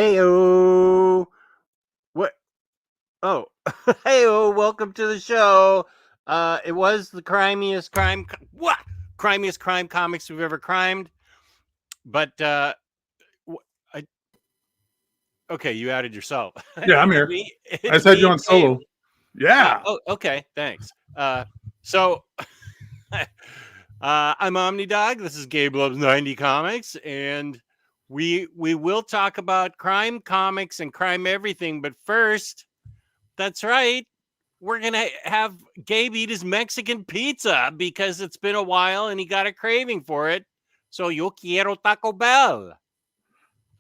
Heyo. What? Oh, heyo. Welcome to the show. It was the crimiest crime comics we've ever crimed. But okay, you outed yourself. Yeah, I'm here. I It's said you me on and Dave. solo. Yeah. Okay. Thanks. So I'm OmniDog. This is Gabe Loves 90 Comics, and we will talk about crime comics and crime everything. But first, that's right, we're gonna have Gabe eat his Mexican pizza because it's been a while and he got a craving for it. So yo quiero Taco Bell.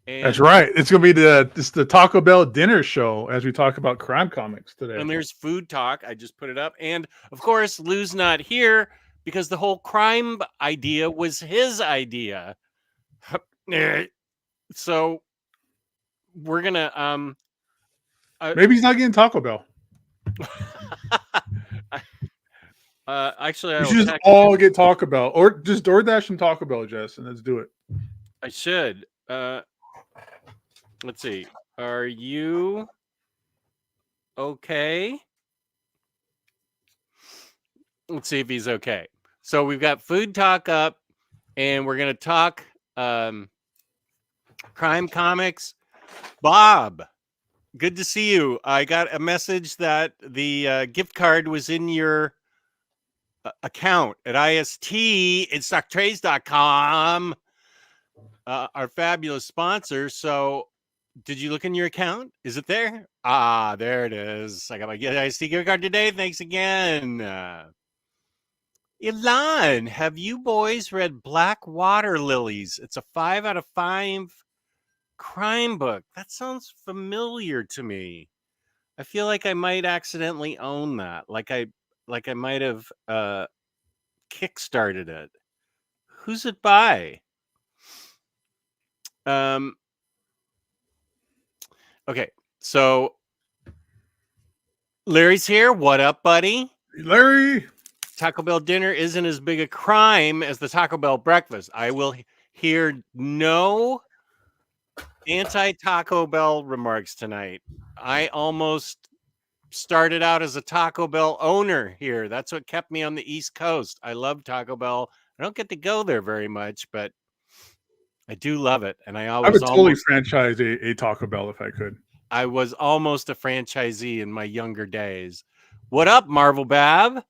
And, That's right. It's gonna be the Taco Bell dinner show as we talk about crime comics today. And there's food talk. I just put it up. And of course, Lou's not here because the whole crime idea was his idea. So we're gonna Maybe he's not getting Taco Bell. Actually, We should just all get Taco Bell, or just DoorDash and Taco Bell, Jess, and let's do it. I should. Let's see. Are you okay? Let's see if he's okay. So we've got food talk up, and we're gonna talk crime comics. Bob, good to see you. I got a message that the gift card was in your account at IST.stocktrades.com, our fabulous sponsor. So did you look in your account? Is it there? Ah, there it is. I got my IST gift card today. Thanks again. Elon, have you boys read Black Water Lilies? It's a 5 out of 5 crime book. That sounds familiar to me. I feel like I might accidentally own that. Like I might have kickstarted it. Who's it by? Okay, so Larry's here. What up, buddy? Larry. Taco Bell dinner isn't as big a crime as the Taco Bell breakfast. I will hear no anti-Taco Bell remarks tonight. I almost started out as a Taco Bell owner here. That's what kept me on the East Coast. I love Taco Bell. I don't get to go there very much, but I do love it. And I would totally franchise a Taco Bell if I could. I was almost a franchisee in my younger days. What up, Marvel Bab?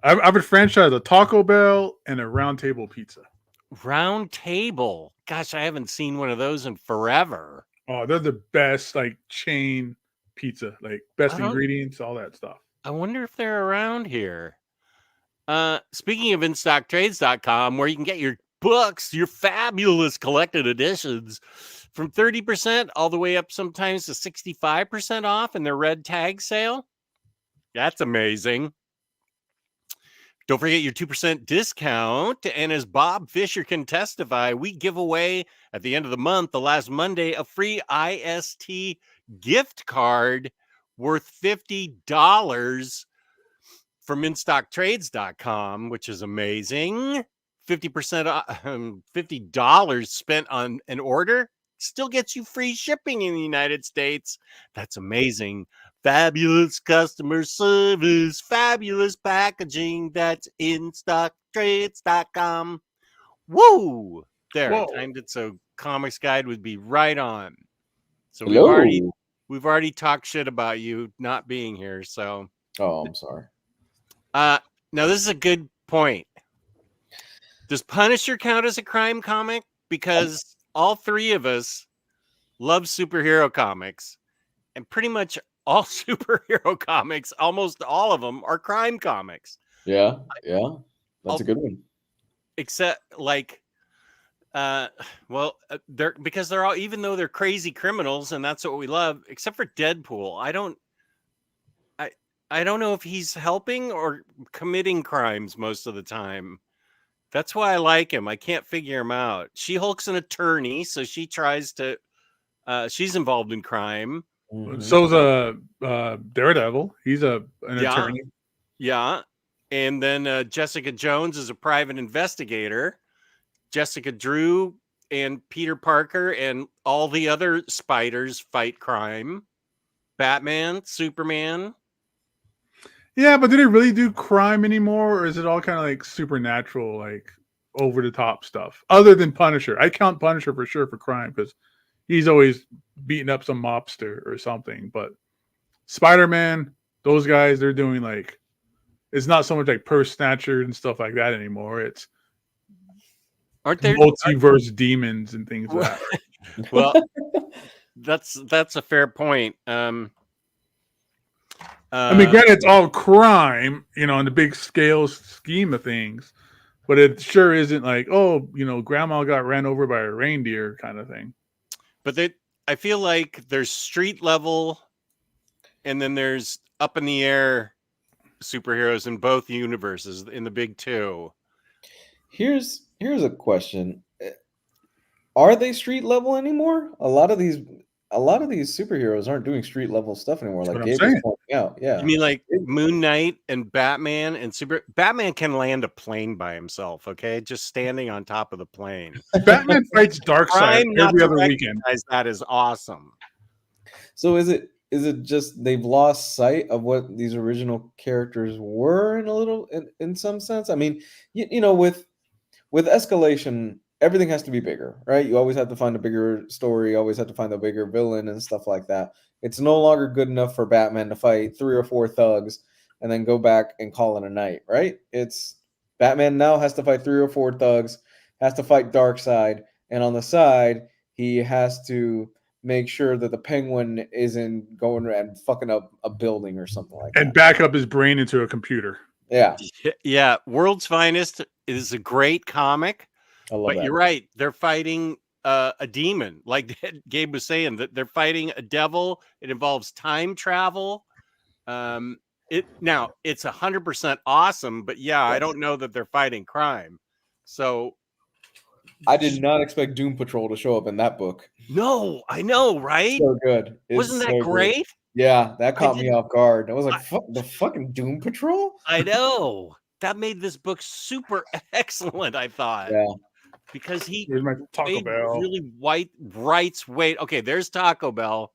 I would franchise a Taco Bell and a Round Table Pizza. Round Table? Gosh, I haven't seen one of those in forever. Oh, they're the best, like, chain pizza, like best ingredients, all that stuff. I wonder if they're around here. Speaking of InStockTrades.com, where you can get your books, your fabulous collected editions, from 30% all the way up sometimes to 65% off in their red tag sale. That's amazing. Don't forget your 2% discount. And as Bob Fisher can testify, we give away at the end of the month, the last Monday, a free IST gift card worth $50 from InStockTrades.com, which is amazing. 50% $50 spent on an order still gets you free shipping in the United States. That's amazing. Fabulous customer service, fabulous packaging. That's InStockTrades.com. Woo! There, I timed it so Comics Guide would be right on. So we've already talked shit about you not being here. So I'm sorry. Now this is a good point. Does Punisher count as a crime comic? Because all three of us love superhero comics, and pretty much all superhero comics, almost all of them, are crime comics. Yeah, that's a good one. Except like, they're because they're all, even though they're crazy criminals, and that's what we love. Except for Deadpool, I don't know if he's helping or committing crimes most of the time. That's why I like him. I can't figure him out. She-Hulk's an attorney, so she tries to. She's involved in crime. Mm-hmm. So's Daredevil. He's an attorney. Yeah, and then Jessica Jones is a private investigator. Jessica Drew and Peter Parker and all the other spiders fight crime. Batman, Superman. Yeah, but do they really do crime anymore, or is it all kind of like supernatural, like over the top stuff? Other than Punisher, I count Punisher for sure for crime because he's always beating up some mobster or something. But Spider-Man, those guys, they're doing like, it's not so much like purse snatcher and stuff like that anymore. It's Aren't there multiverse demons and things like that. Well, that's a fair point. I mean, granted, it's all crime, in the big scale scheme of things, but it sure isn't like, oh, grandma got ran over by a reindeer kind of thing. But I feel like there's street level, and then there's up in the air superheroes in both universes in the big two. Here's a question: are they street level anymore? A lot of these superheroes aren't doing street level stuff anymore. That's Like what I'm Gabe was saying. pointing out, yeah. You mean like Moon Knight and Batman and Batman can land a plane by himself, okay? Just standing on top of the plane. Batman fights Darkseid every other weekend. That is awesome. So is it just they've lost sight of what these original characters were in some sense? I mean, with escalation, everything has to be bigger, right? You always have to find a bigger story, you always have to find a bigger villain and stuff like that. It's no longer good enough for Batman to fight 3 or 4 thugs and then go back and call it a night, right? It's Batman now has to fight 3 or 4 thugs, has to fight Darkseid, and on the side, he has to make sure that the Penguin isn't going and fucking up a building or something like that. And back up his brain into a computer. Yeah. Yeah, World's Finest is a great comic. But you're right. They're fighting a demon. Like Gabe was saying, that they're fighting a devil. It involves time travel. It's 100% awesome, but yeah, I don't know that they're fighting crime. So I did not expect Doom Patrol to show up in that book. No, I know, right? So good. Wasn't that great? Good. Yeah, that caught me off guard. I was like, the fucking Doom Patrol? I know. That made this book super excellent, I thought. Yeah. Because he Here's my Taco Bell. Really writes weight. Okay, there's Taco Bell.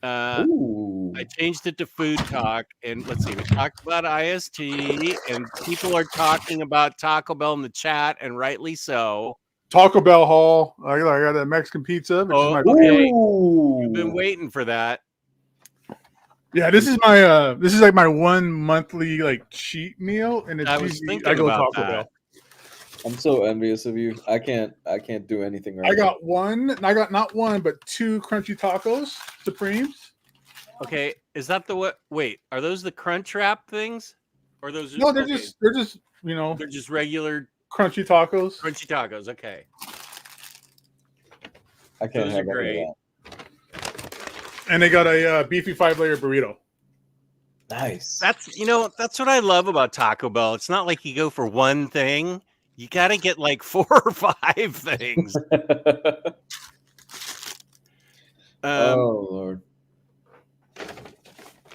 I changed it to Food Talk, and let's see. We talked about IST, and people are talking about Taco Bell in the chat, and rightly so. Taco Bell haul. I got a Mexican pizza. Which is my You've been waiting for that. Yeah, this is like my one monthly like cheat meal, and it's I go about Taco Bell. I'm so envious of you. I can't do anything right. I got not one, but 2 crunchy tacos, Supremes. Okay, is that the what? Wait, are those the Crunch Wrap things? Or those? No, they're just they're just regular crunchy tacos. Crunchy tacos. Okay. I can't those have are great. And they got a beefy 5-layer burrito. Nice. That's what I love about Taco Bell. It's not like you go for one thing. You got to get like 4 or 5 things. Oh, Lord.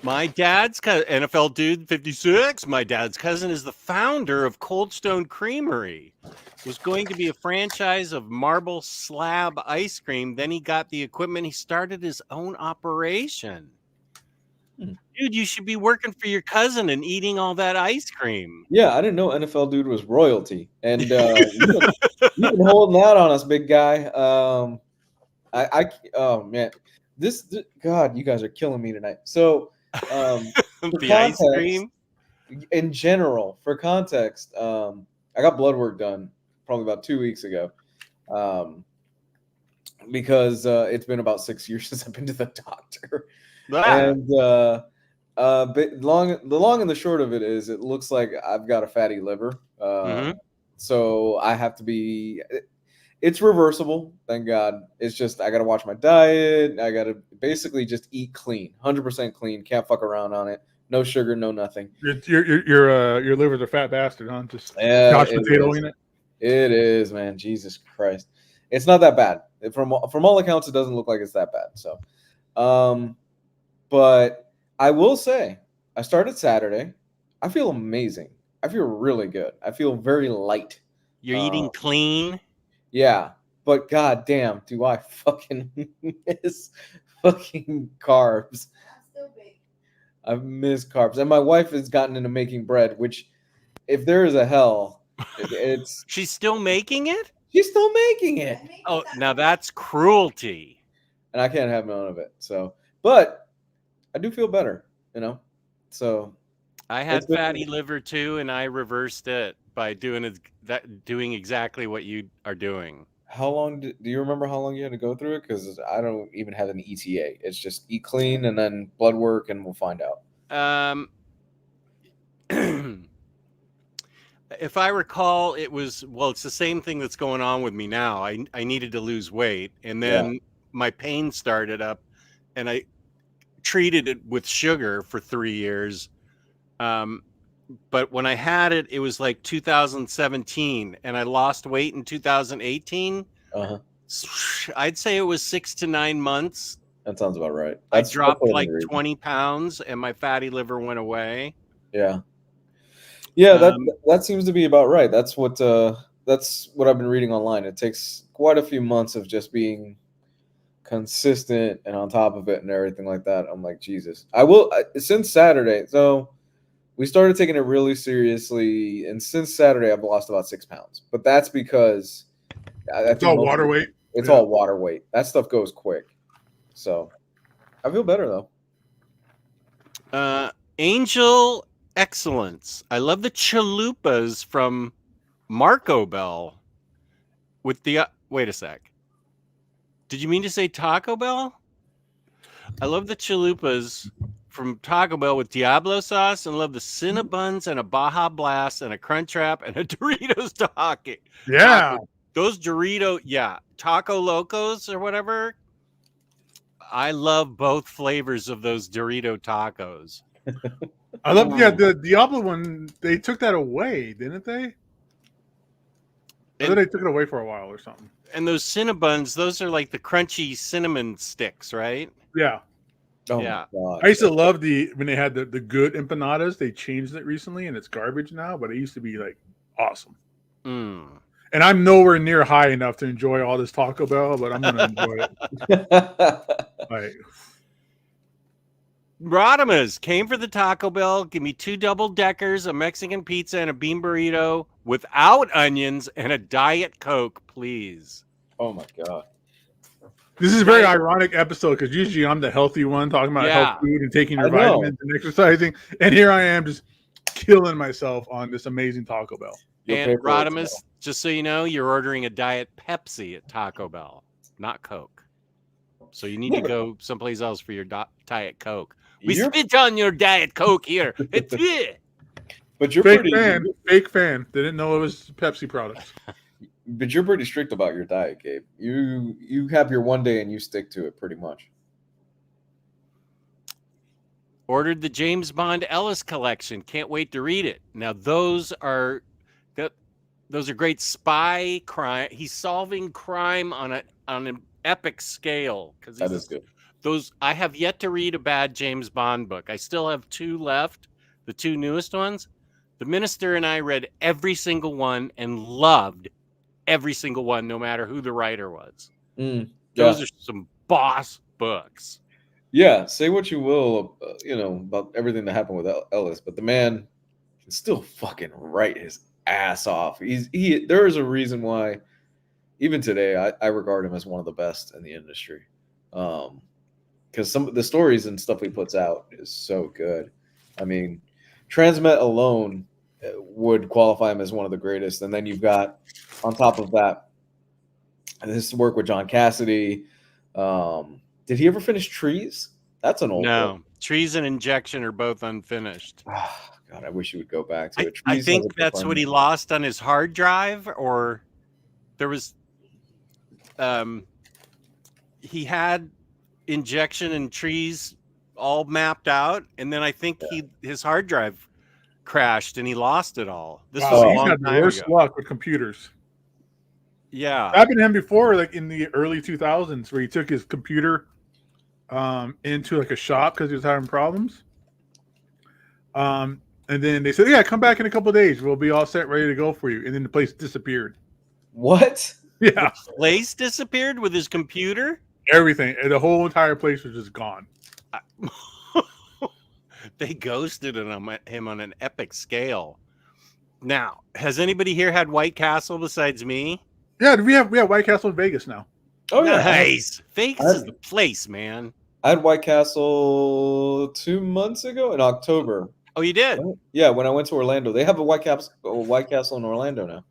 My dad's NFL Dude 56. My dad's cousin is the founder of Cold Stone Creamery. It was going to be a franchise of marble slab ice cream. Then he got the equipment. He started his own operation. Dude, you should be working for your cousin and eating all that ice cream. Yeah, I didn't know NFL Dude was royalty. And you've been holding that on us, big guy. Oh, man. God, you guys are killing me tonight. So, the ice cream? In general, for context, I got blood work done probably about 2 weeks ago. Because it's been about 6 years since I've been to the doctor. And but the long and the short of it is, it looks like I've got a fatty liver. So I have to be. It's reversible, thank God. It's just I got to watch my diet. I got to basically just eat clean, 100% clean. Can't fuck around on it. No sugar, no nothing. Your liver's a fat bastard, huh? Just couch potato in it. It is, man. Jesus Christ, it's not that bad. From all accounts, it doesn't look like it's that bad. So, but I will say, I started Saturday. I feel amazing. I feel really good. I feel very light. You're eating clean? Yeah. but goddamn, do I fucking miss fucking carbs. I miss carbs, and my wife has gotten into making bread, which, if there is a hell, it's She's still making it? she's still making it, Oh, now that's cruelty. and I can't have none of it. So, but I do feel better, you know. So I had it's been- fatty liver too, and I reversed it by doing exactly what you are doing. How long do you remember how long you had to go through it? Because I don't even have an ETA. It's just eat clean and then blood work, and we'll find out. If I recall, it's the same thing that's going on with me now. I needed to lose weight, and then my pain started up, and I treated it with sugar for 3 years. But when I had it, it was like 2017, and I lost weight in 2018. Uh-huh. I'd say it was 6 to 9 months. That sounds about right. I dropped like 20 pounds, and my fatty liver went away. Yeah. That seems to be about right. That's what I've been reading online. It takes quite a few months of just being consistent and on top of it and everything like that. I'm like, Jesus. Since Saturday. So we started taking it really seriously, and since Saturday, I've lost about 6 pounds. But that's because it's all water weight. It's all water weight. That stuff goes quick. So I feel better though. Angel Excellence. I love the chalupas from Marco Bell. With the wait a sec. Did you mean to say Taco Bell? I love the chalupas from Taco Bell with Diablo sauce, and love the Cinnabons and a Baja Blast and a Crunchwrap and a Doritos Taco. Yeah. Those Taco Locos or whatever. I love both flavors of those Dorito tacos. I love the Diablo one. They took that away, didn't they? I thought they took it away for a while or something. And those Cinnabons, those are like the crunchy cinnamon sticks, right? Yeah. Oh yeah. my God. I used to love when they had the good empanadas. They changed it recently, and it's garbage now, but it used to be like awesome. Mm. And I'm nowhere near high enough to enjoy all this Taco Bell, but I'm gonna enjoy it. Like, Rodimus came for the Taco Bell. Give me 2 double-deckers, a Mexican pizza, and a bean burrito without onions, and a Diet Coke, please. Oh my God. this is a very ironic episode because usually I'm the healthy one talking about health food and taking your vitamins and exercising, and here I am just killing myself on this amazing Taco Bell. And Rodimus, just so you know, you're ordering a Diet Pepsi at Taco Bell, not Coke. So you need to go someplace else for your Diet Coke. We spit on your Diet Coke here. But you're fake fan. Didn't know it was Pepsi products. But you're pretty strict about your diet, Gabe. You have your one day and you stick to it pretty much. Ordered the James Bond Ellis collection. Can't wait to read it. Now those are great spy crime. He's solving crime on an epic scale. That is good. I have yet to read a bad James Bond book. I still have 2 left, the 2 newest ones. The Minister and I read every single one and loved every single one, no matter who the writer was. Those are some boss books. Yeah, say what you will, about everything that happened with Ellis, but the man can still fucking write his ass off. There is a reason why, even today, I regard him as one of the best in the industry. Because some of the stories and stuff he puts out is so good. I mean, Transmet alone would qualify him as one of the greatest. And then you've got, on top of that, this work with John Cassidy. Did he ever finish Trees? That's an old book. Trees and Injection are both unfinished. God, I wish he would go back to it. I think that's what he lost on his hard drive, or there was he had Injection and Trees all mapped out, and then I think his hard drive crashed and he lost it all. This was a long had time the worst ago. luck with computers. Yeah, it happened to him before, like in the early 2000s, where he took his computer into like a shop because he was having problems. And then they said, "Yeah, come back in a couple of days. We'll be all set, ready to go for you." And then the place disappeared. What? Yeah, The place disappeared with his computer. everything. The whole entire place was just gone. They ghosted him on an epic scale. Now, has anybody here had White Castle besides me? Yeah, we have White Castle in Vegas now. Oh yeah, Nice. Vegas I- is the place, man. I had White Castle 2 months ago in October. Oh, you did? Yeah, when I went to Orlando, they have a White Castle in Orlando now.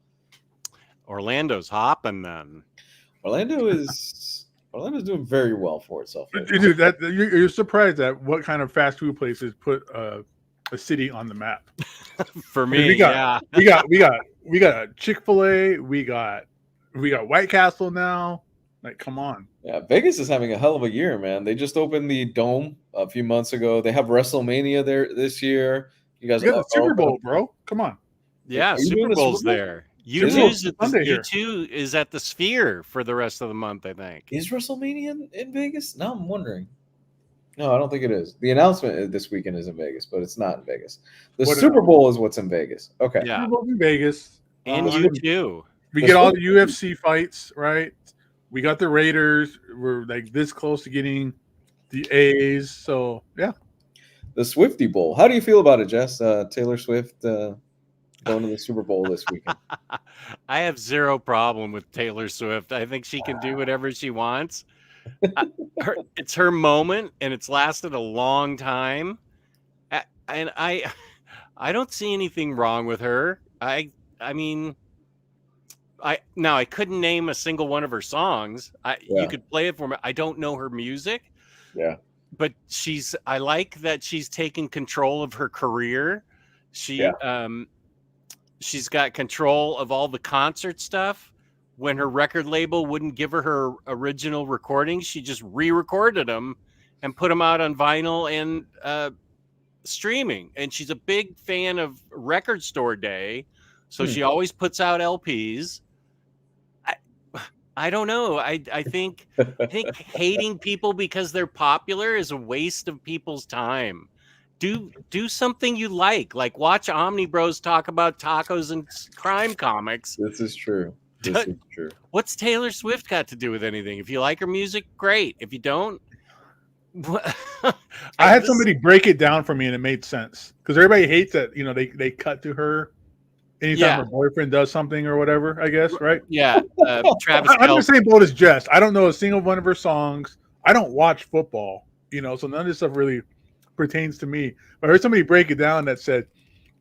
Orlando's hopping then. Orlando's doing very well for itself. Right now. Dude, you're surprised at what kind of fast food places put a city on the map. For me, we got a Chick-fil-A, we got White Castle now. Like, come on. Yeah, Vegas is having a hell of a year, man. They just opened the Dome a few months ago. They have WrestleMania there this year. You guys We got the Super Bowl, bro. Come on. Yeah, Are you Super doing the Bowl's Super Bowl? there. Super Bowl's U2's Sunday here. U2 is at the Sphere for the rest of the month, I think. Is WrestleMania in Vegas? Now I'm wondering. No, I don't think it is. The announcement this weekend is in Vegas, but it's not in Vegas. The What Super Bowl is what's in Vegas. Okay. Yeah. Super Bowl in Vegas. And U2. We get all the UFC fights, right? We got the Raiders. We're like this close to getting the A's. So yeah. The Swifty Bowl. How do you feel about it, Jess? Taylor Swift going to the Super Bowl this weekend. I have zero problem with Taylor Swift. I think she can do whatever she wants. It's her moment, and it's lasted a long time. And I don't see anything wrong with her. I mean, I couldn't name a single one of her songs. You could play it for me. I don't know her music. Yeah. But I like that she's taken control of her career. She's got control of all the concert stuff. When her record label wouldn't give her original recordings, she just re-recorded them and put them out on vinyl and streaming. And she's a big fan of Record Store Day, so she always puts out LPs. I don't know. I think hating people because they're popular is a waste of people's time. Do something you like watch Omnibros talk about tacos and crime comics. This is true. This is true. What's Taylor Swift got to do with anything? If you like her music, great. If you don't, I had somebody break it down for me and it made sense because everybody hates that they cut to her anytime her boyfriend does something or whatever, I guess, right? Yeah. Travis I'm the same boat as Jess. I don't know a single one of her songs. I don't watch football, so none of this stuff really pertains to me. But I heard somebody break it down that said,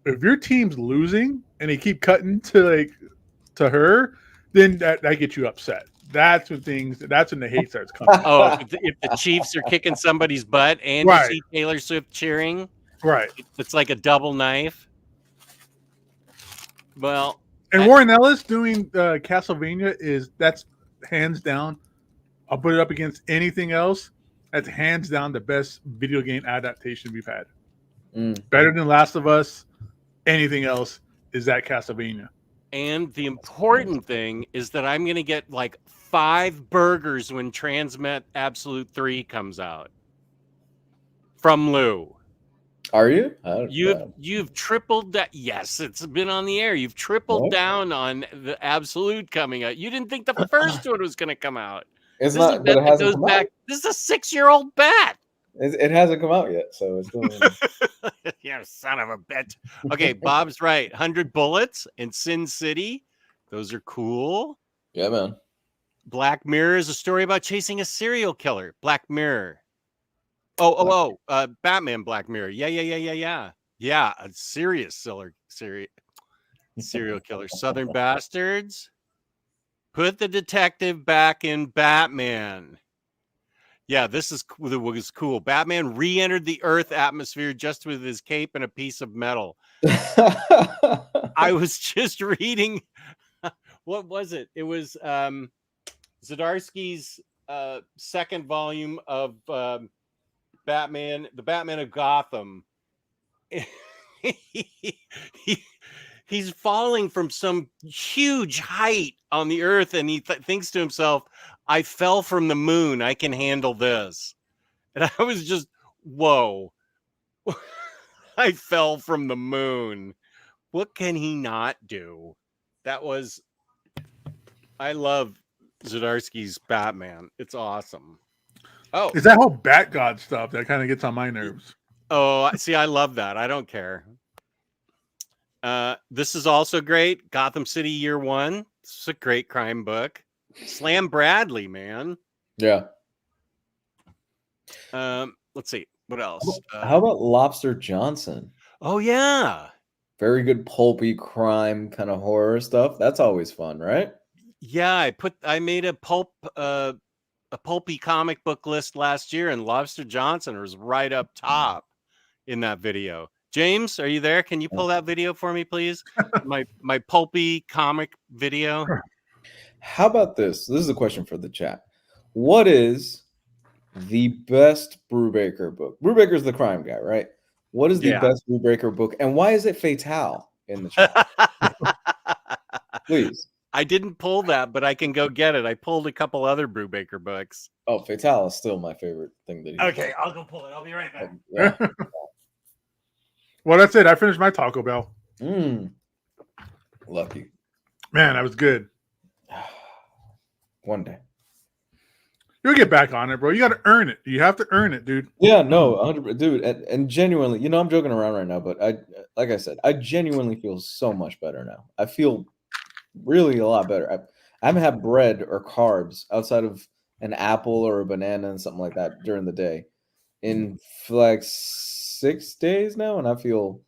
if your team's losing and they keep cutting to her, then that gets you upset. That's when the hate starts coming. Oh, if the Chiefs are kicking somebody's butt and you see Taylor Swift cheering, right? It's like a double knife. Well, and Warren Ellis doing Castlevania that's hands down. I'll put it up against anything else. That's hands down the best video game adaptation we've had. Better than Last of Us. Anything else is that Castlevania. And the important thing is that I'm going to get 5 burgers when Transmet Absolute 3 comes out from Lou. Are you? You've tripled that. Yes, it's been on the air. You've tripled down on the Absolute coming out. You didn't think the first one was going to come out. It's not. But it hasn't come out. This is a 6-year-old bet. It hasn't come out yet, so it's going. Yeah, son of a bitch. Okay, Bob's right. 100 Bullets and Sin City. Those are cool. Yeah, man. Black Mirror is a story about chasing a serial killer. Black Mirror. Batman Black Mirror. Yeah. Yeah, a serial killer. Southern Bastards. Put the detective back in Batman. Yeah, this was cool. Batman re-entered the Earth atmosphere just with his cape and a piece of metal. I was just reading. What was it? It was Zdarsky's second volume of Batman, the Batman of Gotham. He's falling from some huge height on the earth, and he thinks to himself, I fell from the moon. I can handle this. And I was just, whoa. I fell from the moon. What can he not do? That was I love Zdarsky's Batman. It's awesome. Oh, It's that whole Bat God stuff that kind of gets on my nerves. oh, see, I love that. I don't care. This is also great. Gotham City Year One. It's a great crime book. Slam Bradley, man. Yeah. Let's see what else. How about Lobster Johnson? Oh yeah, Very good pulpy crime kind of horror stuff. That's always fun, right? yeah. I made a pulpy comic book list last year, and Lobster Johnson was right up top in that video. James, are you there? Can you pull that video for me, please? my pulpy comic video. How about this? This is a question for the chat. What is the best Brubaker book? Brubaker's the crime guy, right? What is the best Brubaker book, and why is it Fatale in the chat? Please. I didn't pull that, but I can go get it. I pulled a couple other Brubaker books. Oh, Fatale is still my favorite thing that he Okay, I'll go pull it. I'll be right back. Yeah. Well, that's it. I finished my Taco Bell. Lucky. Man, that was good. One day. You'll get back on it, bro. You got to earn it. You have to earn it, dude. Yeah, no, 100%, dude, and genuinely, I'm joking around right now, but like I said, I genuinely feel so much better now. I feel really a lot better. I haven't had bread or carbs outside of an apple or a banana and something like that during the day in like 6 days now, and I feel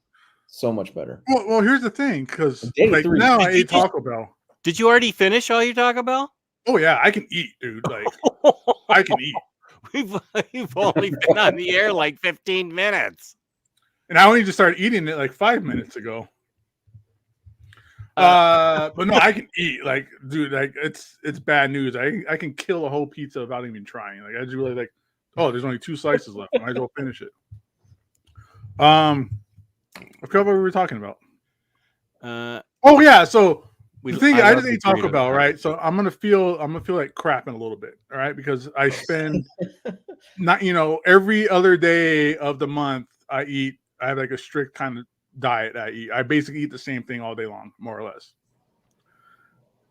so much better. Well, here's the thing, because Day like 3. now I ate Taco Bell. Did you already finish all your Taco Bell? Oh yeah, I can eat, dude. Like I can eat. We've only been on the air like 15 minutes. And I only just started eating it like 5 minutes ago. But no, I can eat. Like, dude, like it's bad news. I can kill a whole pizza without even trying. Like I just really like, oh, there's only 2 slices left. Might as well finish it. I forgot what we were talking about. Oh yeah, so the thing I just ate Taco Bell, right? So I'm gonna feel like crap in a little bit, all right? Because I spend not every other day of the month I have like a strict kind of diet I eat. I basically eat the same thing all day long, more or less.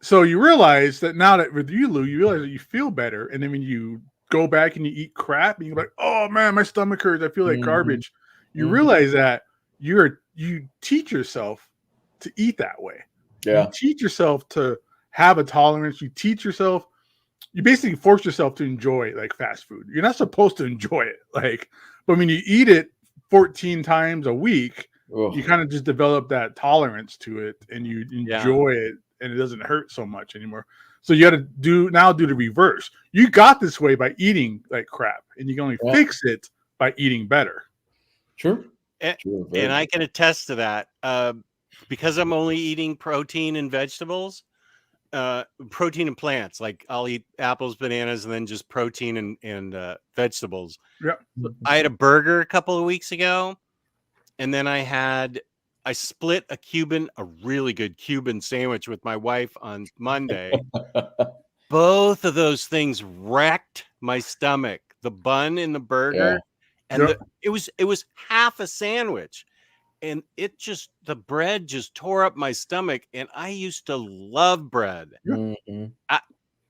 So you realize that now that with you, Lou, you realize that you feel better, and then when you go back and you eat crap, and you're like, oh man, my stomach hurts. I feel like garbage. You realize that you teach yourself to eat that way. Yeah. You teach yourself to have a tolerance. You basically force yourself to enjoy like fast food. You're not supposed to enjoy it. But when you eat it 14 times a week, you kind of just develop that tolerance to it and you enjoy it, and it doesn't hurt so much anymore. So you got to do the reverse. You got this way by eating like crap, and you can only fix it by eating better. True. And I can attest to that. Because I'm only eating protein and vegetables, protein and plants. Like I'll eat apples, bananas, and then just protein and vegetables. Yeah. I had a burger a couple of weeks ago, and then I split a really good Cuban sandwich with my wife on Monday. Both of those things wrecked my stomach. The bun in the burger, and it was half a sandwich. And the bread just tore up my stomach. And I used to love bread.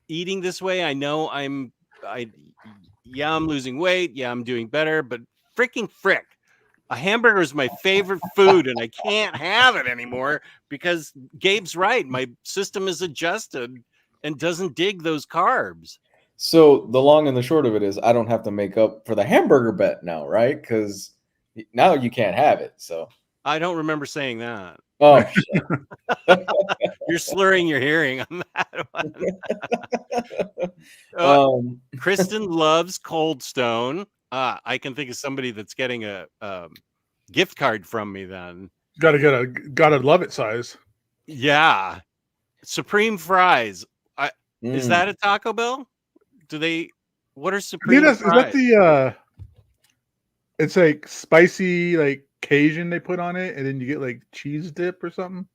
Eating this way, I know I'm losing weight. Yeah, I'm doing better. But frick. A hamburger is my favorite food. And I can't have it anymore because Gabe's right. My system is adjusted and doesn't dig those carbs. So the long and the short of it is I don't have to make up for the hamburger bet now, right? Because now you can't have it. So I don't remember saying that. Oh, you're slurring your hearing on that one. Kristen loves Cold Stone. I can think of somebody that's getting a gift card from me then. Gotta love it size. Yeah. Supreme fries. Is that a Taco Bell? What are Supreme fries? Is that the it's like spicy like Cajun they put on it, and then you get like cheese dip or something?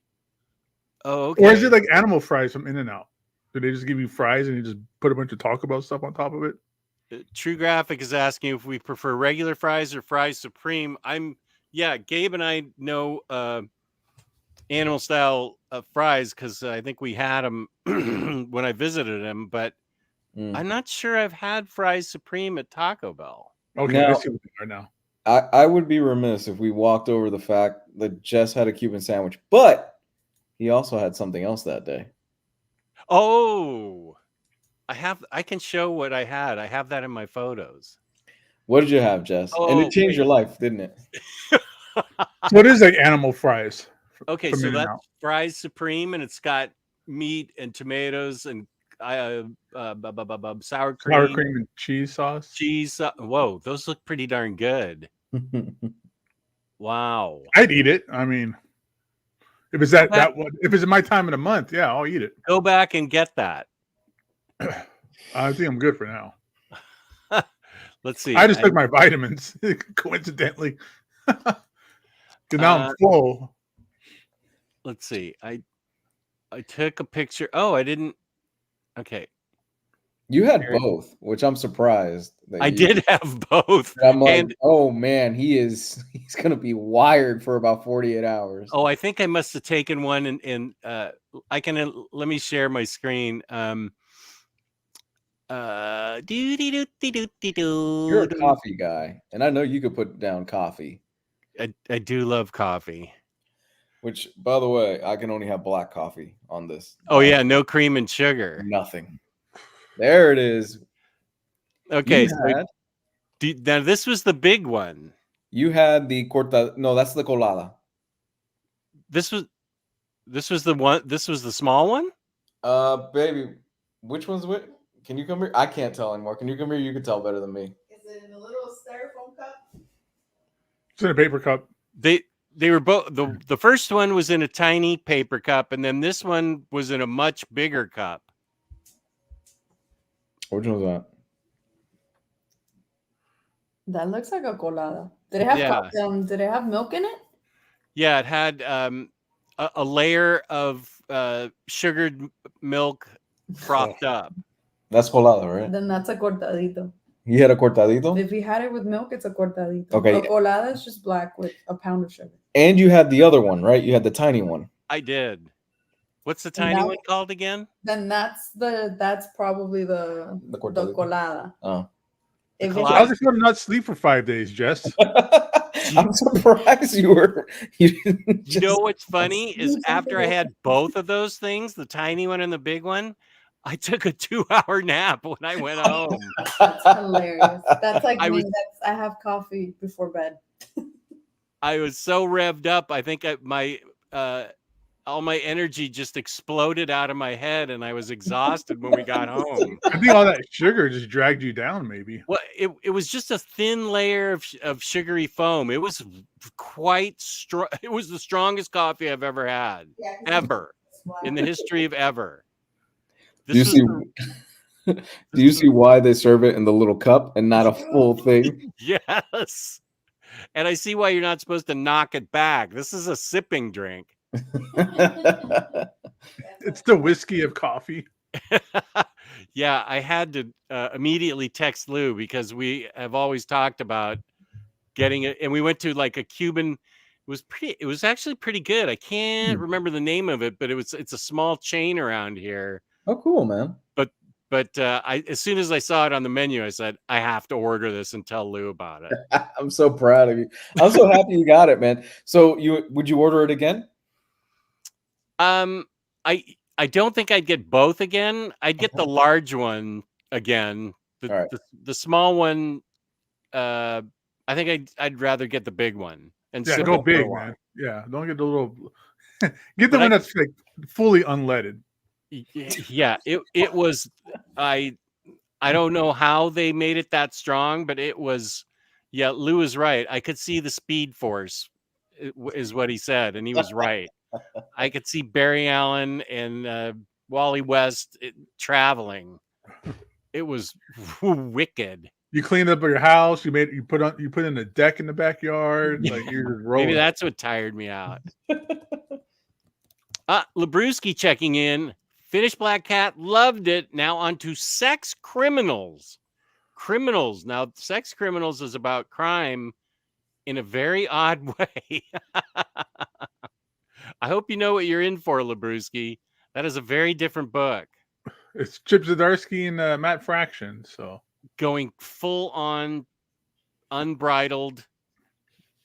Oh, okay. Or is it like animal fries from In-N-Out? Do they just give you fries and you just put a bunch of Taco Bell stuff on top of it? True Graphic is asking if we prefer regular fries or fries Supreme. Gabe and I know animal style fries because I think we had them when I visited him, but I'm not sure I've had fries supreme at Taco Bell. Okay, I Now- see what they are now. I would be remiss if we walked over the fact that Jess had a Cuban sandwich, but he also had something else that day. Oh, I can show what I had. I have that in my photos. What did you have, Jess? And Oh, it changed wait. your life, didn't it? So it is like animal fries. Okay, from so In-N-Out. that's fries supreme, and it's got meat and tomatoes and sour cream, Sour cream and cheese sauce. cheese. Whoa, those look pretty darn good. Wow. I'd eat it. I mean, if it's if it's in my time of the month, yeah, I'll eat it. Go back and get that. I think I'm good for now. Let's see. I just took my vitamins coincidentally. Because now I'm full. Let's see. I took a picture. Oh, I didn't. Okay. You had both, which I'm surprised. I did have both. I'm like, oh man, he's gonna be wired for about 48 hours. Oh, I think I must have taken one and I can let me share my screen. You're a coffee guy, and I know you could put down coffee. I do love coffee. Which, by the way, I can only have black coffee on this. Oh yeah, no cream and sugar. Nothing. There it is. Okay, now this was the big one. You had the corta. No, that's the colada. This was the one. This was the small one. Baby, which one's which? Can you come here? I can't tell anymore. Can you come here? You can tell better than me. Is it in a little styrofoam cup? It's in a paper cup. They were both. The first one was in a tiny paper cup, and then this one was in a much bigger cup. Which one was that? That looks like a colada. Did it have did it have milk in it? Yeah, it had a layer of sugared milk frothed up. That's colada, right? Then that's a cortadito. You had a cortadito? If you had it with milk, it's a cortadito. Okay. A colada is just black with a pound of sugar. And you had the other one, right? You had the tiny one. I did. What's the tiny one called again? Then that's probably the colada. Oh. If How's it feel to not sleep for 5 days, Jess? I'm surprised you were. You know what's funny is after I had both of those things, the tiny one and the big one, I took a 2-hour nap when I went home. That's hilarious. That's like I have coffee before bed. I was so revved up. I think all my energy just exploded out of my head, and I was exhausted when we got home. I think all that sugar just dragged you down, maybe. Well, it was just a thin layer of sugary foam. It was quite strong. It was the strongest coffee I've ever had, ever, in the history of ever. Do you see why they serve it in the little cup and not a full thing? Yes. And I see why you're not supposed to knock it back. This is a sipping drink. It's the whiskey of coffee. Yeah, I had to immediately text Lou because we have always talked about getting it, and we went to like a Cuban. It was actually pretty good. I can't remember the name of it, but it's a small chain around here. Oh, cool, man. But as soon as I saw it on the menu, I said, I have to order this and tell Lou about it. I'm so proud of you. I'm so happy you got it, man. So would you order it again? I don't think I'd get both again. I'd get the large one again. The small one, I think I'd rather get the big one. And go big, man. Yeah, don't get the little. Get the one that's like fully unleaded. Yeah, it was. I don't know how they made it that strong, but it was. Yeah, Lou is right. I could see the speed force, is what he said, and he was right. I could see Barry Allen and Wally West traveling. It was wicked. You cleaned up your house. You put in a deck in the backyard. Like you're just rolling. Maybe that's what tired me out. Labruski checking in. Finished Black Cat, loved it. Now on to Sex Criminals. Now, Sex Criminals is about crime in a very odd way. I hope you know what you're in for, Labruski. That is a very different book. It's Chip Zdarsky and Matt Fraction. So Going full on unbridled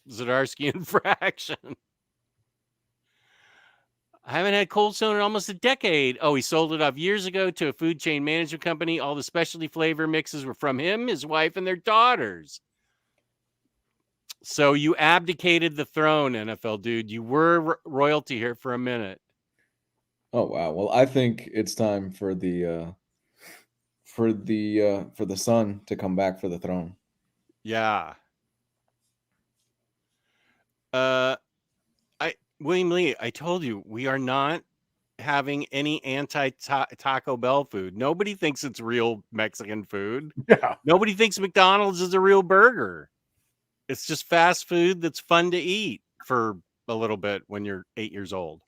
Zdarsky infraction. I haven't had Cold Stone in almost a decade. Oh, he sold it off years ago to a food chain management company. All the specialty flavor mixes were from him, his wife, and their daughters. So you abdicated the throne, NFL dude. You were royalty here for a minute. Oh wow. Well, I think it's time for the son to come back for the throne. Yeah. William Lee, I told you we are not having any anti-Taco Bell food. Nobody thinks it's real Mexican food. yeah, Nobody thinks McDonald's is a real burger. It's just fast food that's fun to eat for a little bit when you're 8 years old.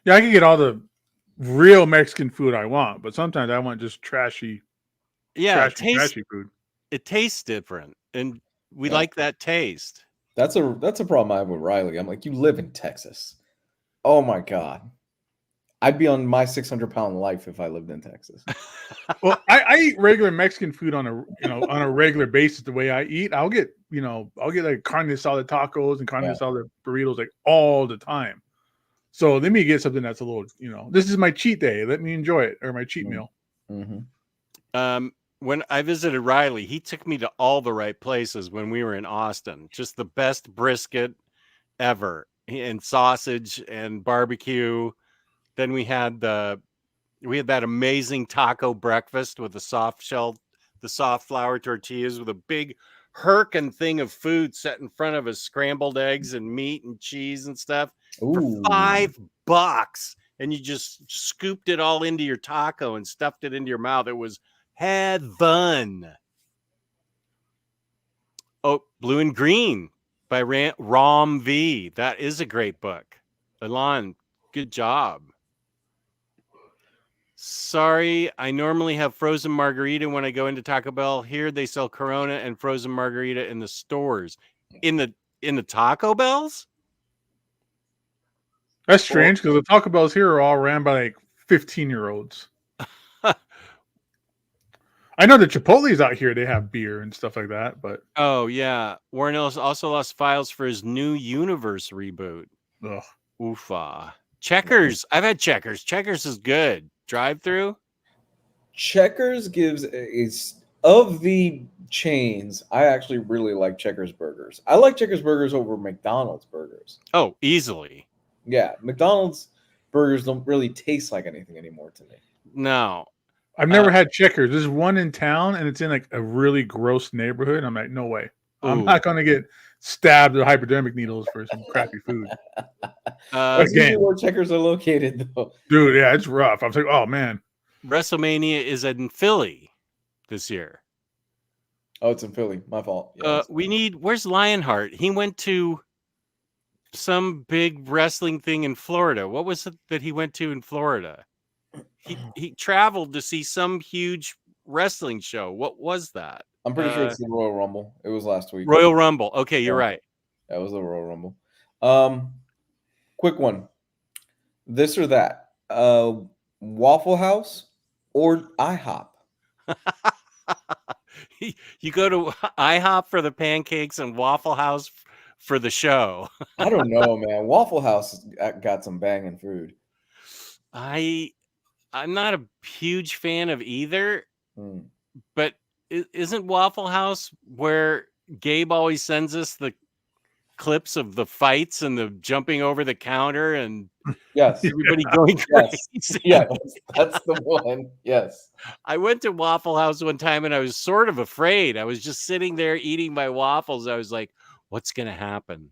yeah, I can get all the real Mexican food I want, but sometimes I want just trashy food. It tastes different, and we Yeah. like that taste. That's a problem I have with Riley. I'm like, you live in Texas. Oh my God. I'd be on my 600-pound life if I lived in Texas. Well, I eat regular Mexican food on a regular basis. The way I eat, I'll get like carne asada tacos and carne asada burritos like all the time. So let me get something that's a little, this is my cheat day. Let me enjoy it, or my cheat meal. Mm-hmm. When I visited Riley, he took me to all the right places when we were in Austin. Just the best brisket ever, and sausage and barbecue. Then we had that amazing taco breakfast with the soft flour tortillas with a big Herkin thing of food set in front of us, scrambled eggs and meat and cheese and stuff. Ooh. For $5. And you just scooped it all into your taco and stuffed it into your mouth. It was heaven. Oh, Blue and Green by Ram V. That is a great book. Alon, good job. Sorry, I normally have frozen margarita when I go into Taco Bell. Here they sell Corona and frozen margarita in the stores. In the Taco Bells? That's strange because the Taco Bells here are all ran by like 15-year-olds. I know the Chipotle's out here, they have beer and stuff like that, but oh yeah. Warren Ellis also lost files for his new Universe reboot. ugh. Oofa. Checkers. I've had Checkers. Checkers is good. Drive-through? Checkers gives of the chains, I actually really like Checkers burgers. I like Checkers burgers over McDonald's burgers. Oh, easily. Yeah, McDonald's burgers don't really taste like anything anymore to me. No. I've never had Checkers. There's one in town, and it's in like a really gross neighborhood. I'm like, no way. I'm not going to get stabbed with hypodermic needles for some crappy food. That's usually where Checkers are located, though. Dude, yeah, it's rough. I was like, oh, man. WrestleMania is in Philly this year. Oh, it's in Philly. My fault. Yeah, where's Lionheart? He went to some big wrestling thing in Florida. What was it that he went to in Florida? He traveled to see some huge wrestling show. What was that? I'm pretty sure it's the Royal Rumble. It was last week. Royal Rumble. Okay, you're right. That was the Royal Rumble. Quick one. This or that. Waffle House or IHOP? You go to IHOP for the pancakes and Waffle House for the show. I don't know, man. Waffle House got some banging food. I'm not a huge fan of either, but isn't Waffle House where Gabe always sends us the clips of the fights and the jumping over the counter and everybody going crazy? Yes, that's the one. Yes. I went to Waffle House one time and I was sort of afraid. I was just sitting there eating my waffles. I was like, what's going to happen?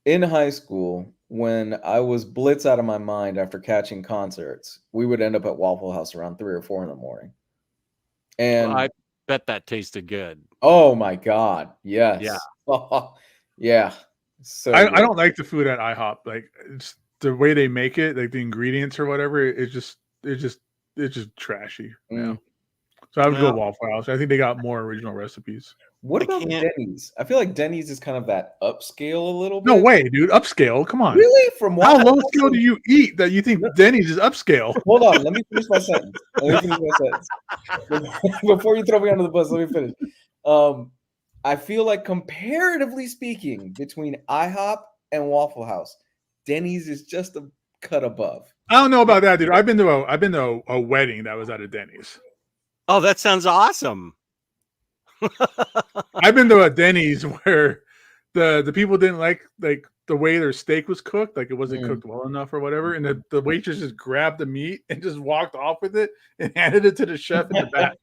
In high school, when I was blitz out of my mind after catching concerts, we would end up at Waffle House around 3 or 4 in the morning. And I bet that tasted good. Oh my God. Yes. Yeah. Yeah. So I don't like the food at IHOP. Like, it's the way they make it, like the ingredients or whatever. It's just trashy. Yeah. So I would go Waffle House. I think they got more original recipes. What I about can't- Denny's? I feel like Denny's is kind of that upscale a little bit. No way, dude. Upscale. Come on. Really? From How Waffle low House scale to- do you eat that you think No. Denny's is upscale? Hold on, let me finish my sentence. Before you throw me under the bus, let me finish. I feel like comparatively speaking, between IHOP and Waffle House, Denny's is just a cut above. I don't know about that, dude. I've been to a wedding that was at a Denny's. Oh, that sounds awesome. I've been to a Denny's where the people didn't like the way their steak was cooked, like it wasn't cooked well enough or whatever, and the waitress just grabbed the meat and just walked off with it and handed it to the chef in the back.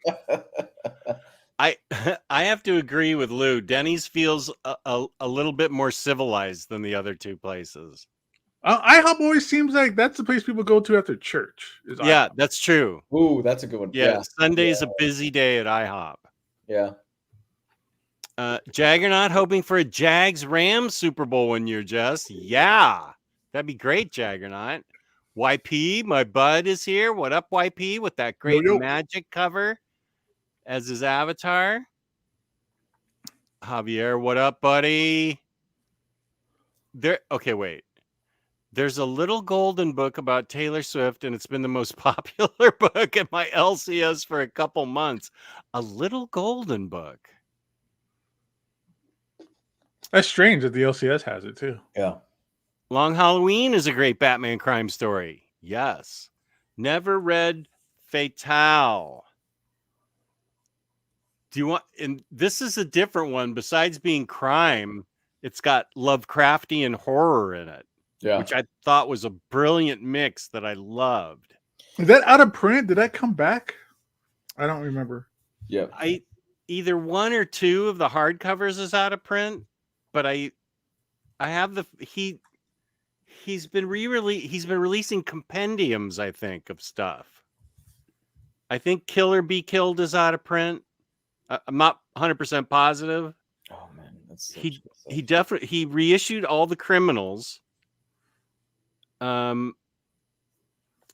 I have to agree with Lou. Denny's feels a little bit more civilized than the other two places. IHOP always seems like that's the place people go to after church. Is Yeah, IHOP. that's true. Ooh, that's a good one. Yeah, Sunday's a busy day at IHOP. Yeah. Jaggernaut hoping for a Jags-Rams Super Bowl one year, Jess. Yeah, that'd be great, Jaggernaut. YP, my bud is here. What up, YP, with that great Yo. Magic cover as his avatar. Javier, what up, buddy? Okay, wait. There's a little golden book about Taylor Swift, and it's been the most popular book at my LCS for a couple months. A little golden book. That's strange that the LCS has it too. Yeah. Long Halloween is a great Batman crime story. Yes. Never read Fatale. Do you want, and this is a different one. Besides being crime, it's got Lovecraftian horror in it. Yeah. Which I thought was a brilliant mix that I loved. Is that out of print? Did that come back? I don't remember. Yeah. Either one or two of the hardcovers is out of print, but I have he's been releasing compendiums, I think, of stuff. I think Killer Be Killed is out of print. I'm not 100% positive. Oh man, that's he reissued all the Criminals. I'm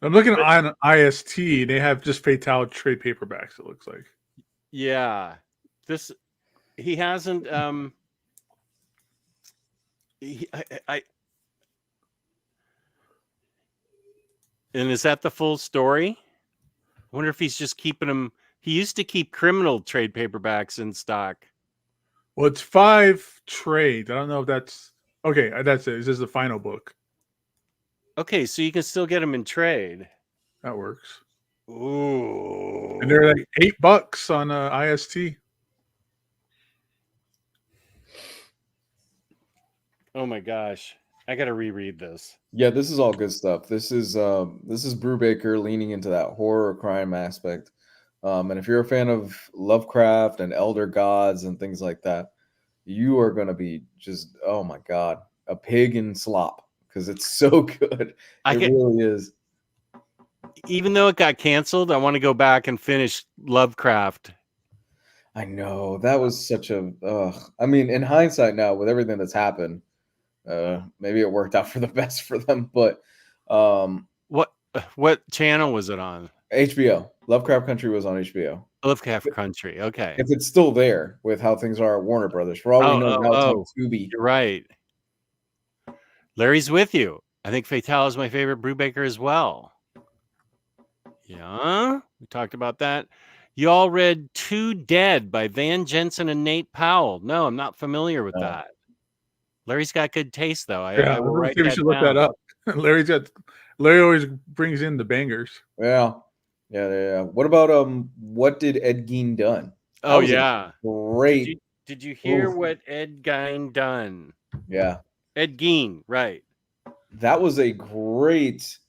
looking on IST. They have just Fatale trade paperbacks. It looks like. Yeah, he hasn't. And is that the full story? I wonder if he's just keeping them. He used to keep Criminal trade paperbacks in stock. Well, it's 5 trades. I don't know if that's okay. That's it. This is the final book. Okay, so you can still get them in trade. That works. Ooh. And they're like $8 on IST. Oh my gosh. I gotta reread this. Yeah, this is all good stuff. This is Brubaker leaning into that horror crime aspect. And if you're a fan of Lovecraft and Elder Gods and things like that, you are gonna be just, oh my god, a pig in slop. Because it's so good. It really is. Even though it got canceled, I want to go back and finish Lovecraft. I know. That was such a I mean, in hindsight now, with everything that's happened, maybe it worked out for the best for them. But what channel was it on? HBO. Lovecraft Country was on HBO. Lovecraft Country. Okay. If it's still there with how things are at Warner Brothers. For all we know, now it's on Tubi. You're right. Larry's with you. I think Fatale is my favorite Brubaker as well. Yeah, we talked about that. You all read Two Dead by Van Jensen and Nate Powell. No, I'm not familiar with that. Larry's got good taste, though. I will write we should look that up. Larry always brings in the bangers. Yeah. What about what did Ed Gein done? Oh yeah, great. Did you hear what Ed Gein done? Yeah. Ed Gein, right. That was a great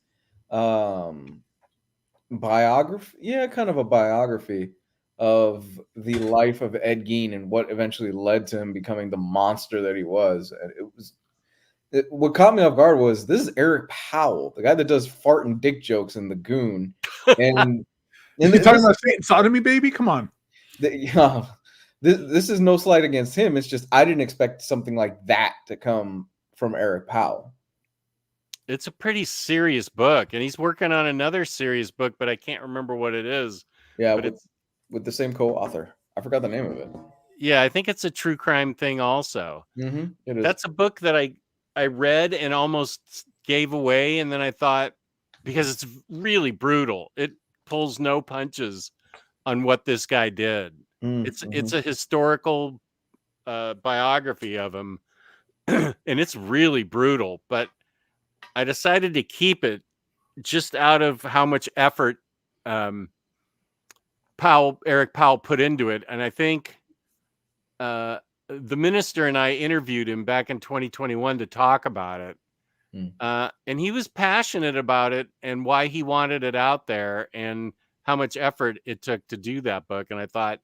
biography. Yeah, kind of a biography of the life of Ed Gein and what eventually led to him becoming the monster that he was. And what caught me off guard was this is Eric Powell, the guy that does fart and dick jokes in The Goon. And you talking about Satan sodomy, baby? Come on. This is no slight against him. It's just I didn't expect something like that to come from Eric Powell. It's a pretty serious book, and he's working on another serious book, but I can't remember what it is. Yeah, but with the same co-author. I forgot the name of it. Yeah, I think it's a true crime thing also. It is. That's a book that I read and almost gave away, and then I thought, because it's really brutal, it pulls no punches on what this guy did. It's a historical biography of him, and it's really brutal. But I decided to keep it just out of how much effort Eric Powell put into it, and I think the minister and I interviewed him back in 2021 to talk about it. And he was passionate about it and why he wanted it out there and how much effort it took to do that book. And I thought,